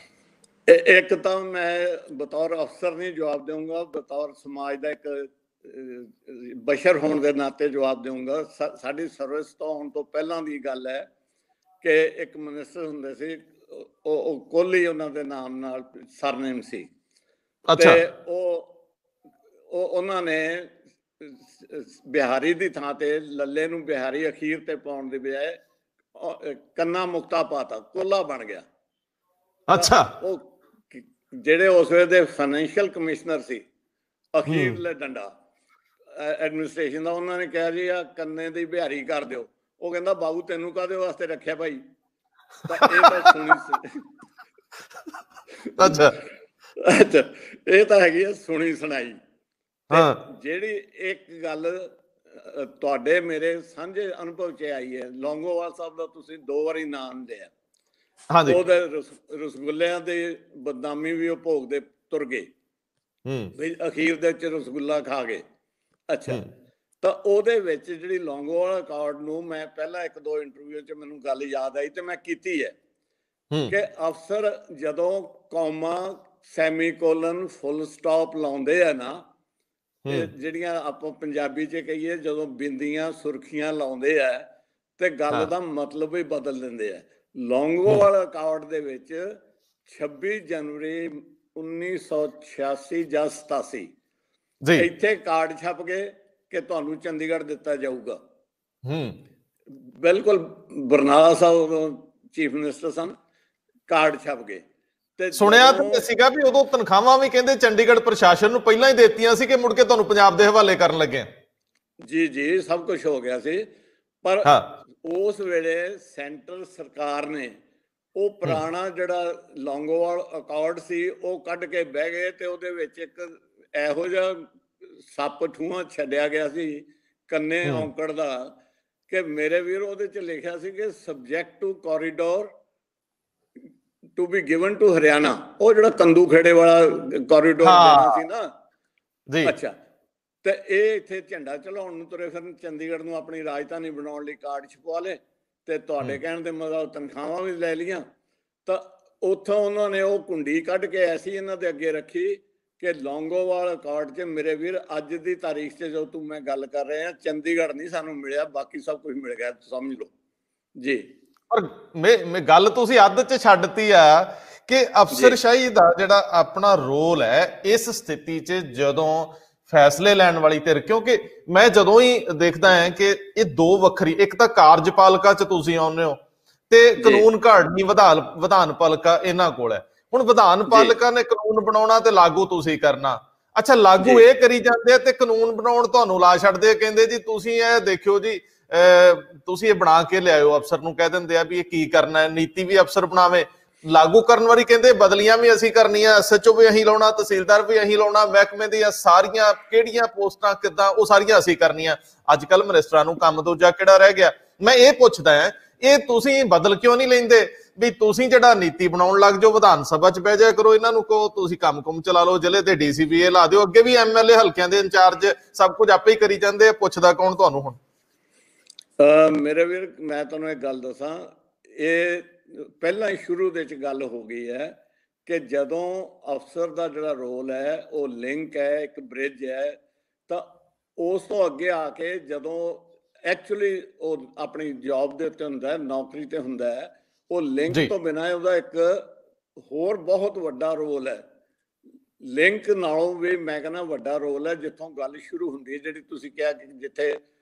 ਇੱਕ ਤਾਂ ਮੈਂ ਬਤੌਰ ਅਫਸਰ ਨਹੀਂ ਜਵਾਬ ਦੇਵਾਂਗਾ, ਬਤੌਰ ਸਮਾਜ ਦਾ ਇੱਕ ਬਸ਼ਰ ਹੋਣ ਦੇ ਨਾਤੇ ਜਵਾਬ ਦੇਵਾਂਗਾ। ਸਾਡੀ ਸਰਵਿਸ ਤੋਂ ਹੋਣ ਤੋਂ ਪਹਿਲਾਂ ਦੀ ਗੱਲ ਹੈ ਕਿ ਇੱਕ ਮਿਨਿਸਟਰ ਹੁੰਦੇ ਸੀ, ਉਹ ਕੋਹਲੀ ਉਹਨਾਂ ਦੇ ਨਾਮ ਨਾਲ ਸਰਨੇਮ ਸੀ, ਤੇ ਉਹਨਾਂ ਨੇ ਬਿਹਾਰੀ ਦੀ ਥਾਂ ਤੇ ਲੱਲੇ ਨੂੰ ਬਿਹਾਰੀ ਅਖੀਰ ਤੇ ਪਾਉਣ ਦੀ ਬਜਾਏ ਕੰਨਾ ਮੁਕਤਾ ਪਾਤਾ, ਕੋਲਾ ਬਣ ਗਿਆ। ਅੱਛਾ, ਉਹ ਜਿਹੜੇ ਉਸ ਵੇਲੇ ਦੇ ਫਾਈਨੈਂਸ਼ੀਅਲ ਕਮਿਸ਼ਨਰ ਸੀ, ਅਖੀਰਲੇ ਡੰਡਾ ਐਡਮਿਨਿਸਟ੍ਰੇਸ਼ਨ ਦਾ, ਉਹਨਾਂ ਨੇ ਕਿਹਾ ਜੀ ਆ ਕੰਨੇ ਦੀ ਬਿਹਾਰੀ ਕਰ ਦਿਓ। ਉਹ ਕਹਿੰਦਾ ਬਾਬੂ ਤੈਨੂੰ ਕਾਹਦੇ ਵਾਸਤੇ ਰੱਖਿਆ ਭਾਈ? ਤਾਂ ਇਹ ਤਾਂ ਸੁਣੀ ਅੱਛਾ ਇਹ ਤਾਂ ਹੈਗੀ ਆ ਸੁਣੀ ਸੁਣਾਈ। ਜਿਹੜੀ ਇੱਕ ਗੱਲ ਤੁਹਾਡੇ ਮੇਰੇ ਸਾਂਝੇ ਅਨੁਭਵ 'ਚ ਆਈ ਹੈ, ਲੌਂਗੋਵਾਲ ਸਾਹਿਬ ਦਾ ਤੁਸੀਂ 2 ਵਾਰੀ ਨਾਮ ਲਿਆ, ਉਹਦੇ ਰਸਗੁੱਲਿਆਂ ਦੀ ਬਦਨਾਮੀ ਵੀ ਉਹ ਭੋਗਦੇ ਤੁਰ ਗਏ ਵੀ ਅਖੀਰ ਦੇ ਵਿੱਚ ਰਸਗੁੱਲਾ ਖਾ ਗਏ। ਅੱਛਾ, ਤਾਂ ਉਹਦੇ ਵਿੱਚ ਜਿਹੜੀ ਲੌਂਗੋਵਾਲ ਅਕਾਰਡ ਨੂੰ ਮੈਂ ਪਹਿਲਾਂ 1-2 ਇੰਟਰਵਿਊ 'ਚ ਮੈਨੂੰ ਗੱਲ ਯਾਦ ਆਈ ਤੇ ਮੈਂ ਕੀਤੀ ਹੈ ਕਿ ਅਫਸਰ ਜਦੋਂ ਕੌਮਾ ਸੈਮੀਕੋਲਨ ਫੁੱਲ ਸਟਾਪ ਲਾਉਂਦੇ ਆ ਨਾ, ਜਿਹੜੀਆਂ ਆਪਾਂ ਪੰਜਾਬੀ 'ਚ ਕਹੀਏ ਜਦੋਂ ਬਿੰਦੀਆਂ ਸੁਰਖੀਆਂ ਲਾਉਂਦੇ ਆ ਤੇ ਗੱਲ ਦਾ ਮਤਲਬ ਹੀ ਬਦਲ ਦਿੰਦੇ ਆ। ਲੌਂਗੋਵਾਲ ਅਕਾਰਡ ਦੇ ਵਿੱਚ 26 ਜਨਵਰੀ 1986 ਜਾਂ 87 ਇੱਥੇ ਕਾਰਡ ਛਪ ਗਏ ਕਿ ਤੁਹਾਨੂੰ ਚੰਡੀਗੜ੍ਹ ਦਿੱਤਾ ਜਾਊਗਾ। ਬਿਲਕੁਲ ਬਰਨਾਲਾ ਸਾਹਿਬ ਚੀਫ ਮਿਨਿਸਟਰ ਸਨ, ਕਾਰਡ ਛਪ ਗਏ। ਤੇ ਸੁਣਿਆ ਤਾਂ ਸੀਗਾ ਵੀ ਉਦੋਂ ਤਨਖਾਹਾਂ ਵੀ ਕਹਿੰਦੇ ਚੰਡੀਗੜ੍ਹ ਪ੍ਰਸ਼ਾਸਨ ਨੂੰ ਪਹਿਲਾਂ ਹੀ ਦਿੱਤੀਆਂ ਸੀ ਕਿ ਮੁੜ ਕੇ ਤੁਹਾਨੂੰ ਪੰਜਾਬ ਦੇ ਹਵਾਲੇ ਕਰਨ ਲੱਗੇ। ਜੀ ਜੀ, ਸਭ ਕੁਝ ਹੋ ਗਿਆ ਸੀ, ਪਰ ਉਸ ਵੇਲੇ ਸੈਂਟਰ ਸਰਕਾਰ ਨੇ ਉਹ ਪੁਰਾਣਾ ਜਿਹੜਾ ਲੌਂਗੋਵਾਲ ਅਕਾਰਡ ਸੀ ਉਹ ਕੱਢ ਕੇ ਬਹਿ ਗਏ ਤੇ ਉਹਦੇ ਵਿੱਚ ਇੱਕ ਇਹੋ ਜਿਹਾ ਸੱਪ ਠੂੰਹਾਂ ਛੱਡਿਆ ਗਿਆ ਸੀ ਕੰਨੇ ਔਂਕੜ ਦਾ ਕਿ ਮੇਰੇ ਵੀਰ ਉਹਦੇ 'ਚ ਲਿਖਿਆ ਸੀ ਕਿ subject to corridor to be given to Haryana. ਉਹ ਜਿਹੜਾ ਕੰਦੂ ਖੇੜੇ ਵਾਲਾ ਕੋਰੀਡੋਰ ਦੇਣਾ ਸੀ ਨਾ ਜੀ। ਅੱਛਾ, ਤੇ ਇਹ ਇੱਥੇ ਝੰਡਾ ਚਲਾਉਣ ਨੂੰ ਤੁਰੇ ਫਿਰਨ, ਚੰਡੀਗੜ੍ਹ ਨੂੰ ਆਪਣੀ ਰਾਜਧਾਨੀ ਬਣਾਉਣ ਲਈ ਕਾਰਡ ਛਪਵਾ ਲਏ ਤੇ ਤੁਹਾਡੇ ਕਹਿਣ ਦੇ ਮਤਲਬ ਤਨਖਾਹਾਂ ਵੀ ਲੈ ਲਈਆਂ। ਤਾਂ ਉੱਥੋਂ ਉਹਨਾਂ ਨੇ ਉਹ ਕੁੰਡੀ ਕੱਢ ਕੇ ਐਸੀ ਇਹਨਾਂ ਦੇ ਅੱਗੇ ਰੱਖੀ ਕਿ ਲੌਂਗੋਵਾਲ ਅਕਾਰਡ 'ਚ ਮੇਰੇ ਵੀਰ ਅੱਜ ਦੀ ਤਾਰੀਖ 'ਚ ਜੋ ਤੂੰ ਮੈਂ ਗੱਲ ਕਰ ਰਿਹਾ ਚੰਡੀਗੜ੍ਹ ਨਹੀਂ ਸਾਨੂੰ ਮਿਲਿਆ, ਬਾਕੀ ਸਭ ਕੁਝ ਮਿਲ ਗਿਆ, ਸਮਝ ਲਓ ਜੀ। ਪਰ ਮੈਂ ਗੱਲ ਤੁਸੀਂ ਅੱਧ 'ਚ ਛੱਡਤੀ ਆ ਕਿ ਅਫਸਰਸ਼ਾਹੀ ਦਾ ਜਿਹੜਾ ਆਪਣਾ ਰੋਲ ਹੈ ਇਸ ਸਥਿਤੀ 'ਚ ਜਦੋਂ ਫੈਸਲੇ ਲੈਣ ਵਾਲੀ ਧਿਰ, ਕਿਉਂਕਿ ਮੈਂ ਜਦੋਂ ਹੀ ਦੇਖਦਾ ਹਾਂ ਕਿ ਇਹ ਦੋ ਵੱਖਰੀ, ਇੱਕ ਤਾਂ ਕਾਰਜਪਾਲਿਕਾ 'ਚ ਤੁਸੀਂ ਆਉਂਦੇ ਹੋ ਤੇ ਕਾਨੂੰਨ ਘਾੜਨੀ ਵਿਧਾਨ ਪਾਲਿਕਾ ਇਹਨਾਂ ਕੋਲ ਹੈ। ਹੁਣ ਵਿਧਾਨ ਪਾਲਿਕਾ ਨੇ ਕਾਨੂੰਨ ਬਣਾਉਣਾ ਤੇ ਲਾਗੂ ਤੁਸੀਂ ਕਰਨਾ। ਅੱਛਾ, ਲਾਗੂ ਇਹ ਕਰੀ ਜਾਂਦੇ ਆ ਤੇ ਕਾਨੂੰਨ ਬਣਾਉਣ ਤੁਹਾਨੂੰ ਲਾ ਛੱਡਦੇ ਆ, ਕਹਿੰਦੇ ਜੀ ਤੁਸੀਂ ਇਹ ਦੇਖਿਓ ਜੀ ਤੁਸੀਂ ਇਹ ਬਣਾ ਕੇ ਲਿਆਇਓ। ਅਫਸਰ ਨੂੰ ਕਹਿ ਦਿੰਦੇ ਆ ਵੀ ਇਹ ਕੀ ਕਰਨਾ ਹੈ, ਨੀਤੀ ਵੀ ਅਫਸਰ ਬਣਾਵੇ, ਲਾਗੂ ਕਰਨ ਵਾਲੀ ਕਹਿੰਦੇ ਬਦਲੀਆਂ ਵੀ ਅਸੀਂ ਕਰਨੀਆਂ, SHO ਵੀ ਅਸੀਂ ਲਾਉਣਾ, ਤਹਿਸੀਲਦਾਰ ਵੀ ਅਸੀਂ ਲਾਉਣਾ, ਮਹਿਕਮੇ ਦੀਆਂ ਸਾਰੀਆਂ ਕਿਹੜੀਆਂ ਪੋਸਟਾਂ ਕਿੱਦਾਂ ਉਹ ਸਾਰੀਆਂ ਅਸੀਂ ਕਰਨੀਆਂ। ਅੱਜ ਕੱਲ ਮਿਨਿਸਟਰਾਂ ਨੂੰ ਕੰਮ ਦੂਜਾ ਕਿਹੜਾ ਰਹਿ ਗਿਆ। ਮੈਂ ਇਹ ਪੁੱਛਦਾ ਹਾਂ ਇਹ ਤੁਸੀਂ ਬਦਲ ਕਿਉਂ ਨਹੀਂ ਲੈਂਦੇ ਵੀ ਤੁਸੀਂ ਜਿਹੜਾ ਨੀਤੀ ਬਣਾਉਣ ਲੱਗ ਜਾਓ, ਵਿਧਾਨ ਸਭਾ 'ਚ ਬਹਿ ਜਾਇਆ ਕਰੋ, ਇਹਨਾਂ ਨੂੰ ਕਹੋ ਤੁਸੀਂ ਕੰਮ ਚਲਾ ਲਓ, ਜ਼ਿਲ੍ਹੇ ਤੇ DCPA ਲਾ ਦਿਓ, ਅੱਗੇ ਵੀ MLA ਹਲਕਿਆਂ ਦੇ ਇੰਚਾਰਜ ਸਭ ਕੁਝ ਆਪੇ ਹੀ ਕਰੀ ਜਾਂਦੇ ਆ, ਪੁੱਛਦਾ ਕੌਣ ਤੁਹਾਨੂੰ। ਹੁਣ ਮੇਰੇ ਵੀਰ ਮੈਂ ਤੁਹਾਨੂੰ ਇੱਕ ਗੱਲ ਦੱਸਾਂ, ਇਹ ਪਹਿਲਾਂ ਹੀ ਸ਼ੁਰੂ ਦੇ ਵਿੱਚ ਗੱਲ ਹੋ ਗਈ ਹੈ ਕਿ ਜਦੋਂ ਅਫਸਰ ਦਾ ਜਿਹੜਾ ਰੋਲ ਹੈ ਉਹ ਲਿੰਕ ਹੈ, ਇੱਕ ਬ੍ਰਿਜ ਹੈ, ਤਾਂ ਉਸ ਤੋਂ ਅੱਗੇ ਆ ਕੇ ਜਦੋਂ ਐਕਚੁਅਲੀ ਉਹ ਆਪਣੀ ਜੌਬ ਦੇ ਉੱਤੇ ਹੁੰਦਾ, ਨੌਕਰੀ ਤੇ ਹੁੰਦਾ ਹੈ, ਉਹ ਲਿੰਕ ਤੋਂ ਬਿਨਾਂ ਉਹਦਾ ਇੱਕ ਹੋਰ ਬਹੁਤ ਵੱਡਾ ਰੋਲ ਹੈ। ਲਿੰਕ ਨਾਲੋਂ ਵੀ ਮੈਂ ਕਹਿੰਦਾ ਵੱਡਾ ਰੋਲ ਹੈ ਜਿੱਥੋਂ ਗੱਲ ਸ਼ੁਰੂ ਹੁੰਦੀ ਹੈ, ਜਿਹੜੀ ਤੁਸੀਂ ਕਿਹਾ ਕਿ ਜਿੱਥੇ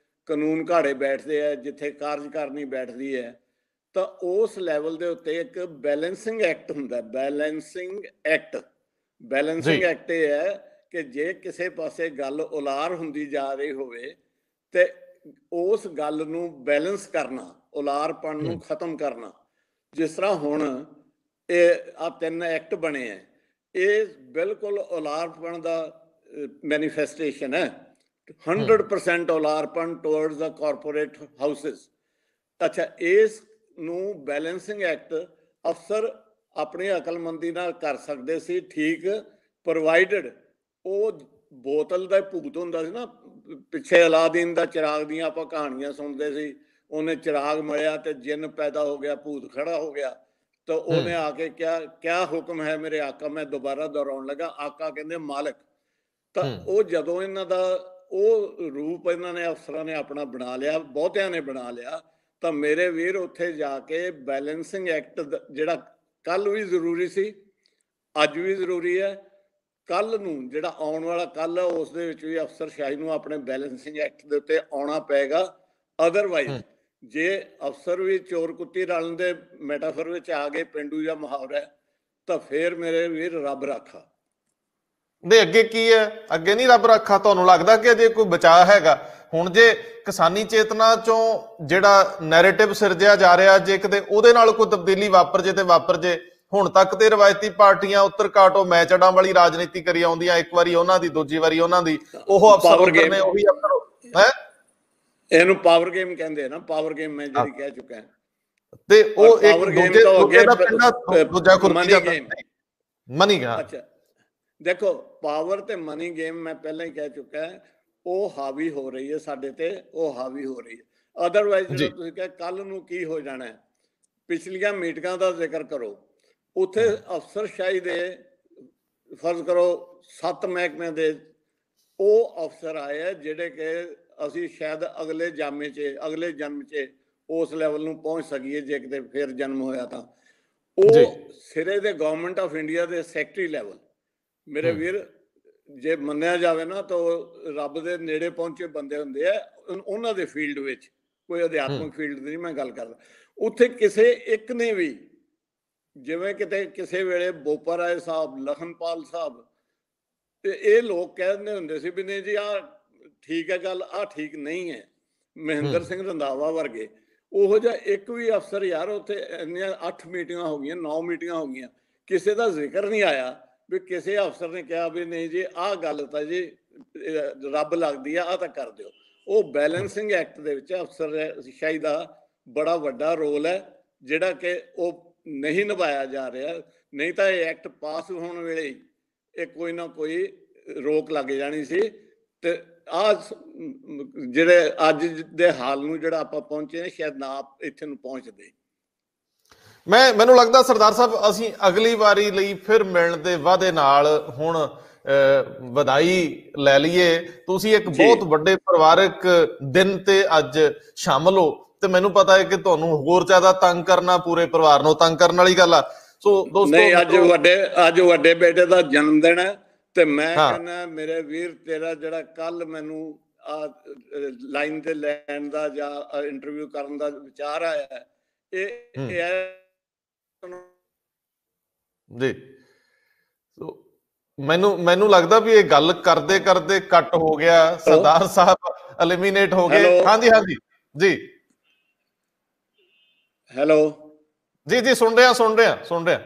ਕਾਨੂੰਨ ਘਾੜੇ ਬੈਠਦੇ ਆ, ਜਿੱਥੇ ਕਾਰਜਕਾਰਨੀ ਬੈਠਦੀ ਹੈ, ਤਾਂ ਉਸ ਲੈਵਲ ਦੇ ਉੱਤੇ ਇੱਕ ਬੈਲੈਂਸਿੰਗ ਐਕਟ ਹੁੰਦਾ। ਬੈਲੈਂਸਿੰਗ ਐਕਟ ਇਹ ਹੈ ਕਿ ਜੇ ਕਿਸੇ ਪਾਸੇ ਗੱਲ ਉਲਾਰ ਹੁੰਦੀ ਜਾ ਰਹੀ ਹੋਵੇ ਤੇ ਉਸ ਗੱਲ ਨੂੰ ਬੈਲੈਂਸ ਕਰਨਾ, ਉਲਾਰਪਣ ਨੂੰ ਖਤਮ ਕਰਨਾ। ਜਿਸ ਤਰ੍ਹਾਂ ਹੁਣ ਇਹ ਆ 3 ਐਕਟ ਬਣੇ ਹੈ, ਇਹ ਬਿਲਕੁਲ ਉਲਾਰਪਣ ਦਾ ਮੈਨੀਫੈਸਟੇਸ਼ਨ ਹੈ। 100% ਉਲਾਰਪਣ ਟੁਵਰਡਸ ਦਾ ਕਾਰਪੋਰੇਟ ਹਾਊਸਿਸ। ਅੱਛਾ, ਇਸ ਨੂੰ ਬੈਲੈਂਸਿੰਗ ਐਕਟ ਅਫਸਰ ਆਪਣੀ ਅਕਲਮੰਦੀ ਨਾਲ ਕਰ ਸਕਦੇ ਸੀ, ਠੀਕ, ਪ੍ਰੋਵਾਈਡਡ ਉਹ ਬੋਤਲ ਦਾ ਭੂਤ ਹੁੰਦਾ ਸੀ ਨਾ, ਪਿੱਛੇ ਅਲਾਦੀਨ ਦਾ ਚਿਰਾਗ ਦੀਆਂ ਆਪਾਂ ਕਹਾਣੀਆਂ ਸੁਣਦੇ ਸੀ, ਉਹਨੇ ਚਿਰਾਗ ਮਲਿਆ ਤੇ ਜਿੰਨ ਪੈਦਾ ਹੋ ਗਿਆ, ਭੂਤ ਖੜਾ ਹੋ ਗਿਆ, ਤਾਂ ਉਹਨੇ ਆ ਕੇ ਕਿਆ ਹੁਕਮ ਹੈ ਮੇਰੇ ਆਕਾ, ਮੈਂ ਦੁਬਾਰਾ ਦੁਹਰਾਉਣ ਲੱਗਾ, ਆਕਾ ਕਹਿੰਦੇ ਮਾਲਕ। ਤਾਂ ਉਹ ਜਦੋਂ ਇਹਨਾਂ ਦਾ ਉਹ ਰੂਪ ਇਹਨਾਂ ਨੇ ਅਫਸਰਾਂ ਨੇ ਆਪਣਾ ਬਣਾ ਲਿਆ, ਬਹੁਤਿਆਂ ਨੇ ਬਣਾ ਲਿਆ, ਤਾਂ ਮੇਰੇ ਵੀਰ ਉੱਥੇ ਜਾ ਕੇ ਬੈਲੈਂਸਿੰਗ ਐਕਟ ਜਿਹੜਾ ਕੱਲ ਵੀ ਜ਼ਰੂਰੀ ਸੀ, ਅੱਜ ਵੀ ਜ਼ਰੂਰੀ ਹੈ, ਕੱਲ ਨੂੰ ਜਿਹੜਾ ਆਉਣ ਵਾਲਾ ਕੱਲ ਹੈ ਉਸ ਦੇ ਵਿੱਚ ਵੀ ਅਫਸਰਸ਼ਾਹੀ ਨੂੰ ਆਪਣੇ ਬੈਲੈਂਸਿੰਗ ਐਕਟ ਦੇ ਉੱਤੇ ਆਉਣਾ ਪਏਗਾ। ਅਦਰਵਾਈਜ਼ ਜੇ ਅਫਸਰ ਵੀ ਚੋਰ ਕੁੱਤੀ ਰਲਣ ਦੇ ਮੈਟਾਫਰ ਵਿੱਚ ਆ ਗਏ, ਪਿੰਡੂ ਜਾਂ ਮੁਹਾਵਰਾ, ਤਾਂ ਫੇਰ ਮੇਰੇ ਵੀਰ ਰੱਬ ਰਾਖਾ। ਦੇ ਅੱਗੇ ਕੀ ਹੈ? ਅੱਗੇ ਨਹੀਂ ਰੱਬ ਰਾਖਾ। ਤੁਹਾਨੂੰ ਲੱਗਦਾ ਕਿ ਅਜੇ ਕੋਈ ਬਚਾਅ ਹੈਗਾ? ਹੁਣ ਜੇ ਕਿਸਾਨੀ ਚੇਤਨਾ ਚੋਂ ਜਿਹੜਾ ਨੈਰੇਟਿਵ ਸਿਰਜਿਆ ਜਾ ਰਿਹਾ, ਜੇ ਕਿਤੇ ਉਹਦੇ ਨਾਲ ਕੋਈ ਤਬਦੀਲੀ ਵਾਪਰ ਜੇ ਤੇ ਵਾਪਰ ਜੇ। ਹੁਣ ਤੱਕ ਤੇ ਰਵਾਇਤੀ ਪਾਰਟੀਆਂ ਉੱਤਰ ਕਾਟੋ ਮੈਚੜਾਂ ਵਾਲੀ ਰਾਜਨੀਤੀ ਕਰੀ ਆਉਂਦੀਆਂ, ਇੱਕ ਵਾਰੀ ਉਹਨਾਂ ਦੀ, ਦੂਜੀ ਵਾਰੀ ਉਹਨਾਂ ਦੀ, ਉਹ ਅਫਸਰ ਨੇ ਉਹੀ ਅਫਸਰ ਹੈ। ਇਹਨੂੰ ਪਾਵਰ ਗੇਮ ਕਹਿੰਦੇ ਆ ਨਾ, ਪਾਵਰ ਗੇਮ ਮੈਂ ਜਿਹੜੀ ਕਹਿ ਚੁੱਕਾ। ਤੇ ਉਹ ਇੱਕ ਦੂਜੇ ਦਾ ਪਹਿਲਾਂ ਦੂਜਾ ਖੁਰਕੀ ਜਾਂਦਾ ਮਨੀ ਗਾ। ਅੱਛਾ ਦੇਖੋ, ਪਾਵਰ ਤੇ ਮਨੀ ਗੇਮ ਮੈਂ ਪਹਿਲਾਂ ਹੀ ਕਹਿ ਚੁੱਕਾ, ਉਹ ਹਾਵੀ ਹੋ ਰਹੀ ਹੈ ਸਾਡੇ ਤੇ, ਉਹ ਹਾਵੀ ਹੋ ਰਹੀ ਹੈ। ਅਦਰਵਾਈਜ਼ ਜਿਹੜਾ ਤੁਸੀਂ ਕਿਹਾ ਕੱਲ ਨੂੰ ਕੀ ਹੋ ਜਾਣਾ, ਪਿਛਲੀਆਂ ਮੀਟਿੰਗਾਂ ਦਾ ਜ਼ਿਕਰ ਕਰੋ, ਉੱਥੇ ਅਫਸਰਸ਼ਾਹੀ ਦੇ ਫਰਜ਼ ਕਰੋ 7 ਮਹਿਕਮਿਆਂ ਦੇ ਉਹ ਅਫਸਰ ਆਏ ਆ ਜਿਹੜੇ ਕਿ ਅਸੀਂ ਸ਼ਾਇਦ ਅਗਲੇ ਜਨਮ 'ਚ ਉਸ ਲੈਵਲ ਨੂੰ ਪਹੁੰਚ ਸਕੀਏ ਜੇ ਕਿਤੇ ਫਿਰ ਜਨਮ ਹੋਇਆ ਤਾਂ। ਉਹ ਸਿਰੇ ਦੇ ਗਵਰਨਮੈਂਟ ਆਫ ਇੰਡੀਆ ਦੇ ਸੈਕਟਰੀ ਲੈਵਲ, ਮੇਰੇ ਵੀਰ ਜੇ ਮੰਨਿਆ ਜਾਵੇ ਨਾ ਤਾਂ ਰੱਬ ਦੇ ਨੇੜੇ ਪਹੁੰਚੇ ਬੰਦੇ ਹੁੰਦੇ ਆ ਉਹਨਾਂ ਦੇ ਫੀਲਡ ਵਿੱਚ, ਕੋਈ ਅਧਿਆਤਮਿਕ ਫੀਲਡ ਦੀ ਨਹੀਂ ਮੈਂ ਗੱਲ ਕਰਦਾ। ਉੱਥੇ ਕਿਸੇ ਇੱਕ ਨੇ ਵੀ ਜਿਵੇਂ ਕਿਤੇ ਕਿਸੇ ਵੇਲੇ ਬੋਪਾ ਰਾਏ ਸਾਹਿਬ, ਲਖਨਪਾਲ ਸਾਹਿਬ, ਤੇ ਇਹ ਲੋਕ ਕਹਿੰਦੇ ਹੁੰਦੇ ਸੀ ਵੀ ਨਹੀਂ ਜੀ ਆਹ ਠੀਕ ਹੈ ਗੱਲ, ਆਹ ਠੀਕ ਨਹੀਂ ਹੈ। ਮਹਿੰਦਰ ਸਿੰਘ ਰੰਧਾਵਾ ਵਰਗੇ ਉਹੋ ਜਿਹਾ ਇੱਕ ਵੀ ਅਫਸਰ, ਯਾਰ ਉੱਥੇ ਇੰਨੀਆਂ 8 ਮੀਟਿੰਗਾਂ ਹੋ ਗਈਆਂ, 9 ਮੀਟਿੰਗਾਂ ਹੋ ਗਈਆਂ, ਕਿਸੇ ਦਾ ਜ਼ਿਕਰ ਨਹੀਂ ਆਇਆ ਵੀ ਕਿਸੇ ਅਫਸਰ ਨੇ ਕਿਹਾ ਵੀ ਨਹੀਂ ਜੀ ਆਹ ਗੱਲ ਤਾਂ ਜੀ ਰੱਬ ਲੱਗਦੀ ਆ, ਆਹ ਤਾਂ ਕਰ ਦਿਓ। ਉਹ ਬੈਲੈਂਸਿੰਗ ਐਕਟ ਦੇ ਵਿੱਚ ਅਫਸਰਸ਼ਾਹੀ ਦਾ ਬੜਾ ਵੱਡਾ ਰੋਲ ਹੈ, ਜਿਹੜਾ ਕਿ ਉਹ ਨਹੀਂ ਨਿਭਾਇਆ ਜਾ ਰਿਹਾ। ਨਹੀਂ ਤਾਂ ਇਹ ਐਕਟ ਪਾਸ ਹੋਣ ਵੇਲੇ ਇਹ ਕੋਈ ਨਾ ਕੋਈ ਰੋਕ ਲੱਗ ਜਾਣੀ ਸੀ, ਤੇ ਆ ਜਿਹੜੇ ਅੱਜ ਦੇ ਹਾਲ ਨੂੰ ਜਿਹੜਾ ਆਪਾਂ ਪਹੁੰਚੇ ਸ਼ਾਇਦ ਨਾ ਇੱਥੇ ਨੂੰ ਪਹੁੰਚਦੇ। ਮੈਨੂੰ ਲੱਗਦਾ ਸਰਦਾਰ ਸਾਹਿਬ ਅਸੀਂ ਅਗਲੀ ਵਾਰੀ ਲਈ ਫਿਰ ਮਿਲਣ ਦੇ ਵਾਅਦੇ ਨਾਲ ਹੁਣ ਵਧਾਈ ਲੈ ਲਈਏ। ਤੁਸੀਂ ਇੱਕ ਬਹੁਤ ਵੱਡੇ ਪਰਿਵਾਰਕ ਦਿਨ ਤੇ ਅੱਜ ਸ਼ਾਮਲ ਹੋ, ਤੇ ਮੈਨੂੰ ਪਤਾ ਹੈ ਕਿ ਤੁਹਾਨੂੰ ਹੋਰ ਜ਼ਿਆਦਾ ਤੰਗ ਕਰਨਾ, ਪੂਰੇ ਪਰਿਵਾਰ ਨੂੰ ਤੰਗ ਕਰਨ ਵਾਲੀ ਗੱਲ ਆ। ਸੋ ਦੋਸਤੋ, ਨਹੀਂ, ਅੱਜ ਵੱਡੇ ਬੇਟੇ ਦਾ ਜਨਮ ਦਿਨ ਹੈ, ਤੇ ਮੈਂ ਕਹਿੰਦਾ ਮੇਰੇ ਵੀਰ ਤੇਰਾ ਜਿਹੜਾ ਕੱਲ ਮੈਨੂੰ ਲਾਈਨ ਤੇ ਲੈਣ ਦਾ ਜਾਂ ਇੰਟਰਵਿਊ ਕਰਨ ਦਾ ਵਿਚਾਰ ਆਇਆ, ਇਹ ਜੀ ਮੈਨੂੰ ਲੱਗਦਾ ਵੀ ਇਹ ਗੱਲ ਕਰਦੇ ਕਰਦੇ ਕੱਟ ਹੋ ਗਿਆ, ਸਰਦਾਰ ਸਾਹਿਬ ਐਲੀਮੀਨੇਟ ਹੋ ਗਏ। ਹਾਂਜੀ ਹਾਂਜੀ ਜੀ, ਹੈਲੋ ਜੀ ਸੁਣ ਰਿਹਾ।